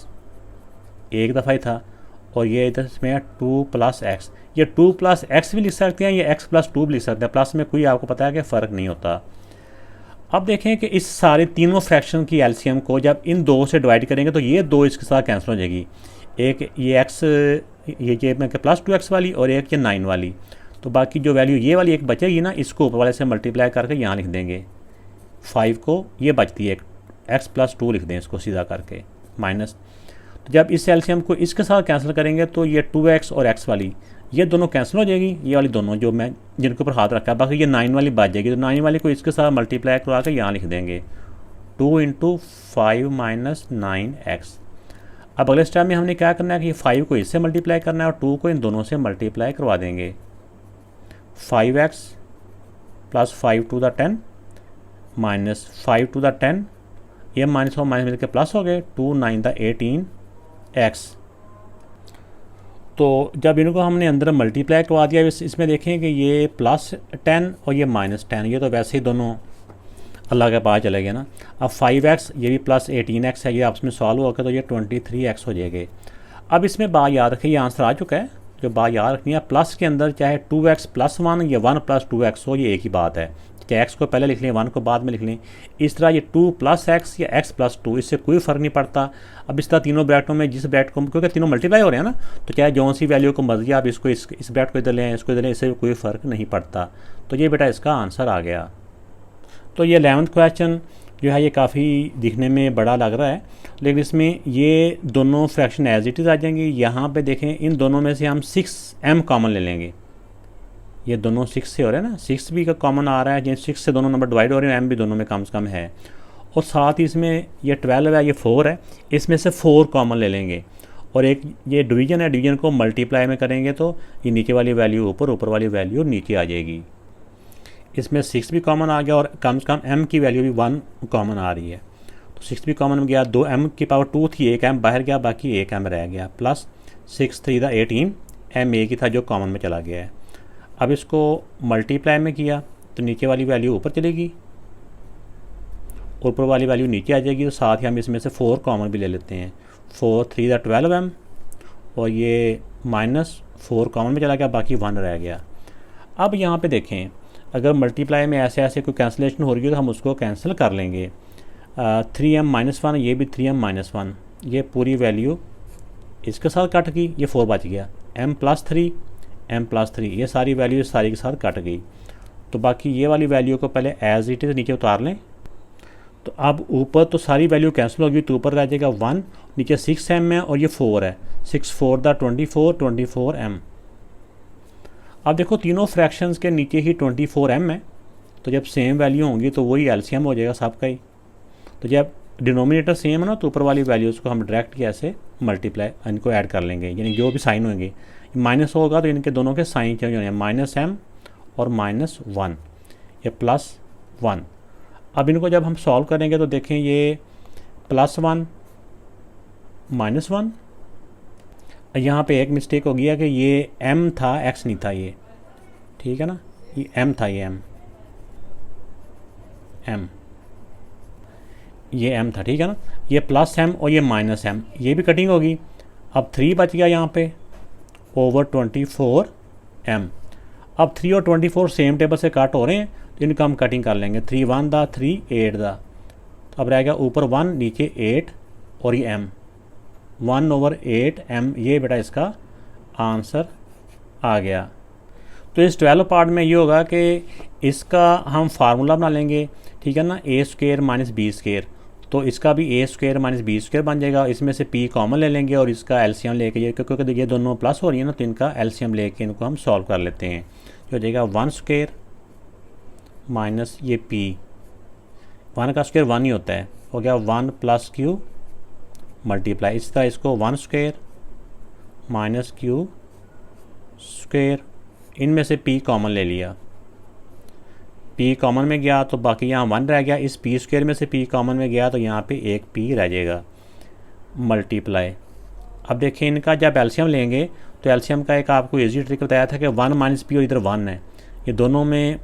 [SPEAKER 1] एक दफ़ा ही था, और ये इधर इसमें 2 + x। ये 2 + x भी लिख सकते हैं, ये x + 2 भी लिख सकते हैं। प्लस में कोई आपको पता है कि फ़र्क नहीं होता। अब देखें कि इस सारे तीनों फ्रैक्शन की एलसीएम को जब इन 2 से डिवाइड करेंगे तो ये 2 इसके साथ कैंसिल हो जाएगी। एक ये x, ये प्लस 2x वाली, और एक ये 9 वाली। तो बाकी जो वैल्यू ये वाली एक बचेगी ना, इसको ऊपर वाले से मल्टीप्लाई करके यहाँ लिख देंगे। 5 को ये बचती है, x + 2 लिख दें इसको सीधा करके माइनस। तो जब इस एलसीएम को इसके साथ कैंसिल करेंगे तो ये 2x और x वाली ये दोनों कैंसिल हो जाएगी, ये वाली दोनों जो मैं जिनके ऊपर हाथ रखा है, बाकी ये 9 वाली बच जाएगी। तो 9 वाली को इसके साथ मल्टीप्लाई करवा कर यहाँ लिख देंगे 2 इंटू 5 माइनस 9x। अब अगले स्टेप में हमने क्या करना है कि 5 को इससे मल्टीप्लाई करना है और 2 को इन दोनों से मल्टीप्लाई करवा देंगे। 5x plus 5 to the 10 minus 5 to the 10, ये माइनस और माइनस मिलकर प्लस हो गए, 2 9 द 18x। तो जब इनको हमने अंदर मल्टीप्लाई करवा दिया, इसमें देखें कि ये प्लस 10 और ये माइनस 10, ये तो वैसे ही दोनों अल्लाह के पास चले गए ना। अब 5x ये भी प्लस 18x है, ये आपस में सॉल्व होकर तो ये 23x हो जाएगा। अब इसमें बात याद रखिए, ये आंसर आ चुका है। जो बात याद रखनी है, प्लस के अंदर चाहे 2x प्लस 1 या 1 प्लस 2x हो, ये एक ही बात है। चाहे x को पहले लिख लें 1 को बाद में लिख लें, इस तरह ये 2 प्लस x या x प्लस 2, इससे कोई फ़र्क नहीं पड़ता। अब इस तरह तीनों ब्रैकेटों में जिस ब्रैकेट को, क्योंकि तीनों मल्टीप्लाई हो रहे हैं ना, तो चाहे जो सी वैल्यू को मर्जी आप इसको इस ब्रैकेट को इधर लें, इसको इधर लें, इससे कोई फ़र्क नहीं पड़ता। तो ये बेटा इसका आंसर आ गया। तो ये 11th क्वेश्चन जो है ये काफ़ी दिखने में बड़ा लग रहा है, लेकिन इसमें ये दोनों फ्रैक्शन एज इट इज़ आ जाएंगे। यहाँ पे देखें इन दोनों में से हम 6m कॉमन ले लेंगे। ये दोनों 6 से हो रहे हैं ना, 6 भी का कॉमन आ रहा है, जिन 6 से दोनों नंबर डिवाइड हो रहे हैं, m भी दोनों में कम से कम है। और साथ ही इसमें ये 12 है, ये 4 है, इसमें से 4 कॉमन ले लेंगे। और एक ये डिवीजन है, डिवीजन को मल्टीप्लाई में करेंगे तो ये नीचे वाली वैल्यू ऊपर, ऊपर वाली वैल्यू नीचे आ जाएगी। इसमें 6 भी कॉमन आ गया और कम से कम m की वैल्यू भी 1 कॉमन आ रही है। तो 6 भी कॉमन में गया, 2m की पावर 2 थी, एक m बाहर गया, बाकी एक m रह गया, प्लस 6 3 द 18, m एक ही था जो कॉमन में चला गया है। अब इसको मल्टीप्लाई में किया तो नीचे वाली वैल्यू ऊपर चलेगी, ऊपर वाली वैल्यू नीचे आ जाएगी। तो साथ ही हम इसमें से 4 कॉमन भी ले लेते हैं, 4 3 द 12m, और ये माइनस 4 कॉमन में चला गया, बाकी 1 रह गया। अब यहाँ पे देखें, अगर मल्टीप्लाई में ऐसे ऐसे कोई कैंसिलेशन हो रही है तो हम उसको कैंसिल कर लेंगे। 3m माइनस 1, ये भी 3m माइनस 1, ये पूरी वैल्यू इसके साथ कट गई, ये 4 बच गया, m प्लस 3, m प्लस 3, ये सारी वैल्यू सारी के साथ कट गई। तो बाकी ये वाली वैल्यू को पहले एज इट इज़ नीचे उतार लें। तो अब ऊपर तो सारी वैल्यू कैंसिल होगी, तो ऊपर रह जाएगा 1, नीचे 6m है और ये 4 है, 6 4 द 24, 24m। अब देखो तीनों फ्रैक्शंस के नीचे ही 24m है, तो जब सेम वैल्यू होंगी तो वही एलसीएम हो जाएगा सबका ही। तो जब डिनोमिनेटर सेम है ना, तो ऊपर वाली वैल्यूज़ को हम डायरेक्ट ऐसे मल्टीप्लाई इनको ऐड कर लेंगे, यानी जो भी साइन होंगे, माइनस होगा तो इनके दोनों के साइन चेंज होंगे, माइनस m और माइनस 1, ये प्लस 1। अब इनको जब हम सॉल्व करेंगे तो देखें ये प्लस 1 माइनस 1, यहाँ पे एक मिस्टेक हो गया कि ये m था, x नहीं था, ये ठीक है ना, ये m था, ये m ये m था, ठीक है ना, ये प्लस m और ये माइनस m, ये भी कटिंग होगी। अब 3 बच गया यहाँ पे ओवर 24m। अब 3 और 24 सेम टेबल से कट हो रहे हैं, तो इनको हम कटिंग कर लेंगे, 3 1 दा 3 8 दा, तो अब रहेगा ऊपर 1 नीचे 8 और ये m, 1 ओवर 8m, ये बेटा इसका आंसर आ गया। तो इस 12 पार्ट में ये होगा कि इसका हम फार्मूला बना लेंगे, ठीक है ना, ए स्क्वायर माइनस बी स्क्वायर, तो इसका भी ए स्क्वायर माइनस बी स्क्वायर बन जाएगा। इसमें से p कॉमन ले लेंगे और इसका एलसीएम लेके, क्योंकि ये दोनों प्लस हो रही है ना, तो इनका एलसीएम लेके इनको हम सॉल्व कर लेते हैं। जो हो जाएगा 1 स्क्वायर माइनस ये p, 1 का स्क्वायर 1 ही होता है, हो गया 1 प्लस q मल्टीप्लाई, इस तरह इसको 1 स्क्वायर माइनस q स्क्वायर, इनमें से p कॉमन ले लिया, p कॉमन में गया तो बाकी यहाँ 1 रह गया, इस p स्क्वायर में से p कॉमन में गया तो यहाँ पे एक p रह जाएगा मल्टीप्लाई। अब देखिए इनका जब एलसीएम लेंगे तो एलसीएम का एक आपको इजी ट्रिक बताया था कि 1 माइनस पी और इधर 1 है, ये दोनों में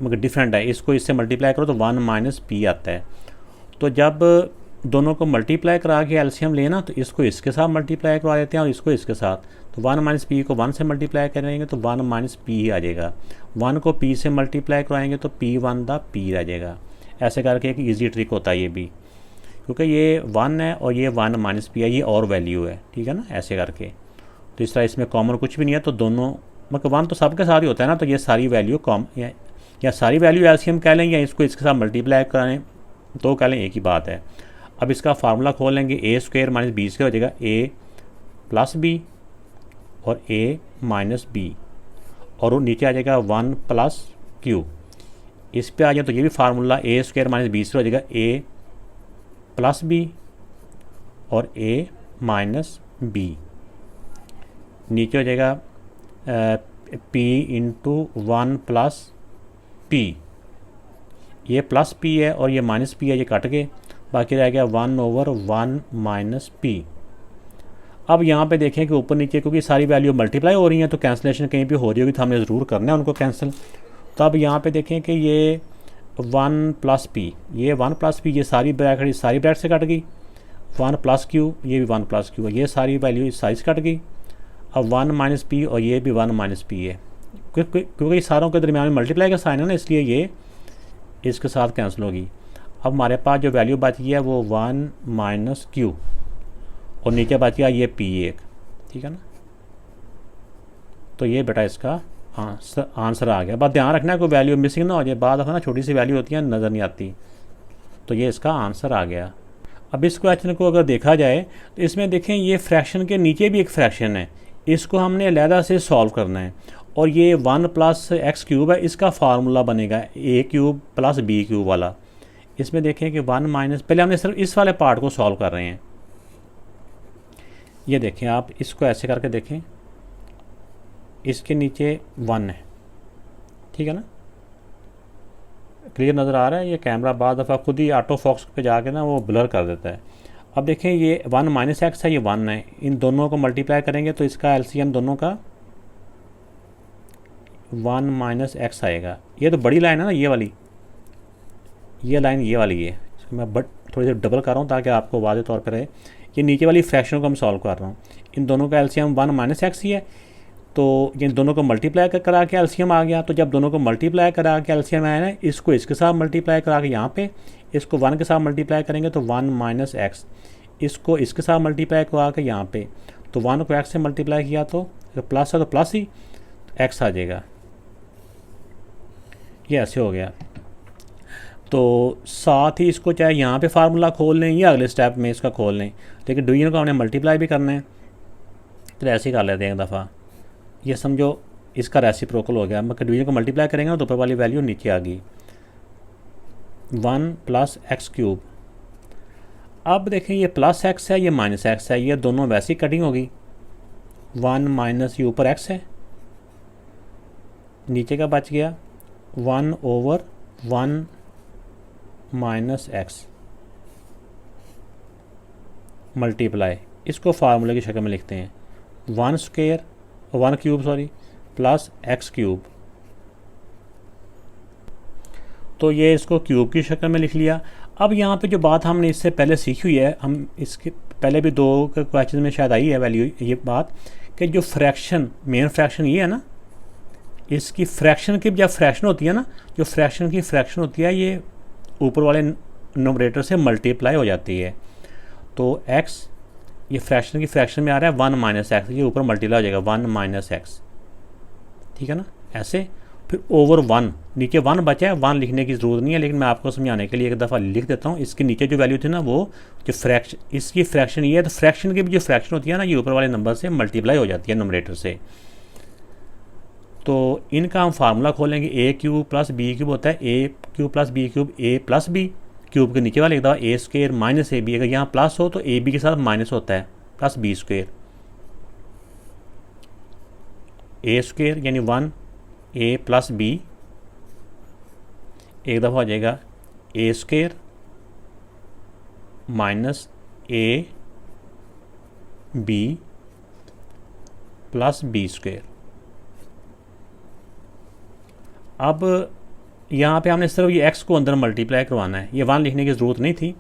[SPEAKER 1] मगर डिफरेंट है, इसको इससे मल्टीप्लाई करो तो 1 माइनस पी आता है। तो जब दोनों को मल्टीप्लाई करा के एलसीएम लेना तो इसको इसके साथ मल्टीप्लाई करवा देते हैं और इसको इसके साथ, तो 1 माइनस पी को 1 से मल्टीप्लाई करेंगे तो 1 माइनस पी ही आ जाएगा, 1 को p से मल्टीप्लाई कराएंगे तो p1 दा p रह जाएगा। ऐसे करके एक इजी ट्रिक होता है ये भी, क्योंकि ये 1 है और ये 1 माइनस पी है, ये और वैल्यू है, ठीक है ना, ऐसे करके। तो इस तरह इसमें कॉमन कुछ भी नहीं है, तो दोनों मतलब 1 तो सबके साथ ही होता है ना, तो ये सारी वैल्यू या सारी वैल्यू एलसीएम कह लें या इसको इसके साथ मल्टीप्लाई कराएँ तो कह लें, एक ही बात है। अब इसका फार्मूला खोल लेंगे, ए स्क्वायर माइनस बी स्क्वायर हो जाएगा a प्लस बी और a माइनस बी, और वो नीचे आ जाएगा 1 प्लस क्यू। इस पे आ जाए तो ये भी फार्मूला ए स्क्वायर माइनस बी स्क्वायर हो जाएगा a प्लस बी और a माइनस बी। नीचे हो जाएगा p इंटू 1 प्लस p, ये प्लस p है और ये माइनस p है, ये कट गए, बाकी रह गया 1/1 माइनस p। अब यहाँ पे देखें कि ऊपर नीचे क्योंकि सारी वैल्यू मल्टीप्लाई हो रही हैं तो कैंसिलेशन कहीं पे हो रही होगी, तो हमने ज़रूर करना है उनको कैंसिल। तो अब यहाँ पे देखें कि ये 1 प्लस p, ये 1 प्लस p, ये सारी ब्रैकेट से कट गई, 1 प्लस q, ये भी 1 प्लस q है, ये सारी वैल्यू इस साइज कट गई। अब 1 माइनस p और ये भी 1 माइनस p है, क्योंकि सारों के दरमियान में मल्टीप्लाई का साइन है ना, इसलिए ये इसके साथ कैंसिल होगी। अब हमारे पास जो वैल्यू बच गई है वो 1 माइनस q और नीचे बच गया ये p1, ठीक है ना। तो ये बेटा इसका आंसर आ गया। बस ध्यान रखना है कोई वैल्यू मिसिंग ना हो जाए, बाद ना छोटी सी वैल्यू होती है नज़र नहीं आती। तो ये इसका आंसर आ गया। अब इस क्वेश्चन को अगर देखा जाए तो इसमें देखें ये फ्रैक्शन के नीचे भी एक फ्रैक्शन है, इसको हमने अलहदा से सॉल्व करना है। और ये 1 प्लस एक्स क्यूब है, इसका फार्मूला बनेगा a cube plus b cube वाला। इसमें देखें कि 1 माइनस, पहले हमने सिर्फ इस वाले पार्ट को सॉल्व कर रहे हैं। ये देखें आप इसको ऐसे करके देखें, इसके नीचे 1 है, ठीक है ना, क्लियर नज़र आ रहा है। ये कैमरा बाद दफ़ा खुद ही ऑटो फोकस पे जाके ना वो ब्लर कर देता है। अब देखें ये 1 माइनस एक्स है, ये 1 है, इन दोनों को मल्टीप्लाई करेंगे तो इसका एलसीएम दोनों का 1 माइनस एक्स आएगा। ये तो बड़ी लाइन है ना, ये वाली, ये लाइन ये वाली है, इसको मैं थोड़ी सी डबल कर रहा हूँ ताकि आपको वाज़ेह तौर पर रहे। ये नीचे वाली फ्रैक्शन को हम सॉल्व कर रहा हूँ, इन दोनों का एलसीएम 1 माइनस एक्स ही है, तो ये दोनों को मल्टीप्लाई करा के एलसीएम आ गया। तो जब दोनों को मल्टीप्लाई करा के एलसीएम आया ना, इसको इसके साथ मल्टीप्लाई करा के यहाँ पे इसको 1 के साथ मल्टीप्लाई करेंगे तो 1 माइनस एक्स, इसको इसके साथ मल्टीप्लाई करा के यहाँ पे तो 1 को एक्स से मल्टीप्लाई किया तो प्लस है तो प्लस ही एक्स आ जाएगा। ये ऐसे हो गया। तो साथ ही इसको चाहे यहाँ पे फार्मूला खोल लें या अगले स्टेप में इसका खोल लें, लेकिन डिवीजन को हमने मल्टीप्लाई भी करना है तो ऐसे ही कर लेते हैं एक दफ़ा। ये समझो इसका रेसिप्रोकल हो गया, मतलब डिवीजन को मल्टीप्लाई करेंगे तो ऊपर वाली वैल्यू नीचे आ गई 1 प्लस एक्स क्यूब। अब देखें ये प्लस एक्स है, ये माइनस एक्स है, ये दोनों वैसी कटिंग होगी। 1 माइनस ये ऊपर एक्स है, नीचे का बच गया 1/1 माइनस एक्स मल्टीप्लाई, इसको फार्मूले की शक्ल में लिखते हैं 1 क्यूब प्लस एक्स क्यूब। तो ये इसको क्यूब की शक्ल में लिख लिया। अब यहाँ पे जो बात हमने इससे पहले सीखी हुई है, हम इसके पहले भी 2 क्वेश्चन में शायद आई है वैल्यू, ये बात कि जो फ्रैक्शन, मेन फ्रैक्शन ये है ना, इसकी फ्रैक्शन की जब फ्रैक्शन होती है ना, जो फ्रैक्शन की फ्रैक्शन होती है ये ऊपर वाले न्यूमरेटर से मल्टीप्लाई हो जाती है। तो x ये फ्रैक्शन की फ्रैक्शन में आ रहा है 1 माइनस एक्स, ये ऊपर मल्टीप्लाई हो जाएगा 1 माइनस एक्स, ठीक है ना, ऐसे। फिर ओवर 1, नीचे 1 बचा है, 1 लिखने की ज़रूरत नहीं है, लेकिन मैं आपको समझाने के लिए एक दफ़ा लिख देता हूँ। इसके नीचे जो वैल्यू थी ना, वो जो फ्रैक्शन, इसकी फ्रैक्शन ये है, तो फ्रैक्शन की भी जो फ्रैक्शन होती है ना, ये ऊपर वाले नंबर से मल्टीप्लाई हो जाती है न्यूमरेटर से। तो इनका हम फार्मूला खोलेंगे, ए क्यूब प्लस बी क्यूब होता है ए क्यूब प्लस बी क्यूब, ए प्लस बी क्यूब के नीचे वाले एक दफ़ा ए स्क्वायर माइनस ए बी, अगर यहाँ प्लस हो तो ए बी के साथ माइनस होता है plus B square, A square यानी 1 ए प्लस बी, एक दफ़ा हो जाएगा A square minus A B plus B square. अब यहाँ पे हमने सिर्फ ये x को अंदर मल्टीप्लाई करवाना है, ये 1 लिखने की ज़रूरत नहीं थी।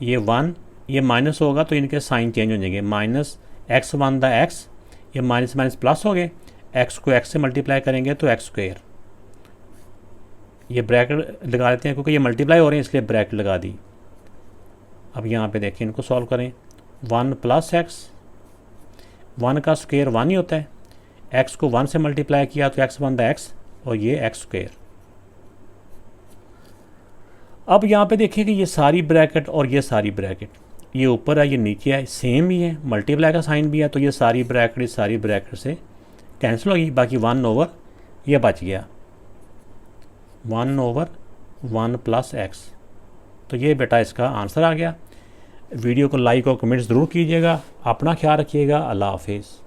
[SPEAKER 1] ये 1 ये माइनस होगा तो इनके साइन चेंज हो जाएंगे, माइनस एक्स 1 द एक्स, ये माइनस माइनस प्लस हो गए, x को x से मल्टीप्लाई करेंगे तो एक्स स्क्वायर। ये ब्रैकेट लगा लेते हैं क्योंकि ये मल्टीप्लाई हो रहे हैं इसलिए ब्रैकेट लगा दी। अब यहाँ पे देखिए इनको सॉल्व करें, 1 प्लस एक्स, 1 का स्क्वायर 1 ही होता है, x को 1 से मल्टीप्लाई किया तो x 1 द एक्स और ये एक्स स्क्वायर। अब यहाँ पे देखिए कि ये सारी ब्रैकेट और ये सारी ब्रैकेट, ये ऊपर है, ये नीचे है, सेम ही है, मल्टीप्लाई का साइन भी है, तो ये सारी ब्रैकेट से कैंसिल होगी, बाकी 1/, ये बच गया 1/1 + x। तो ये बेटा इसका आंसर आ गया। वीडियो को लाइक और कमेंट्स ज़रूर कीजिएगा। अपना ख्याल रखिएगा। अल्लाह हाफिज़।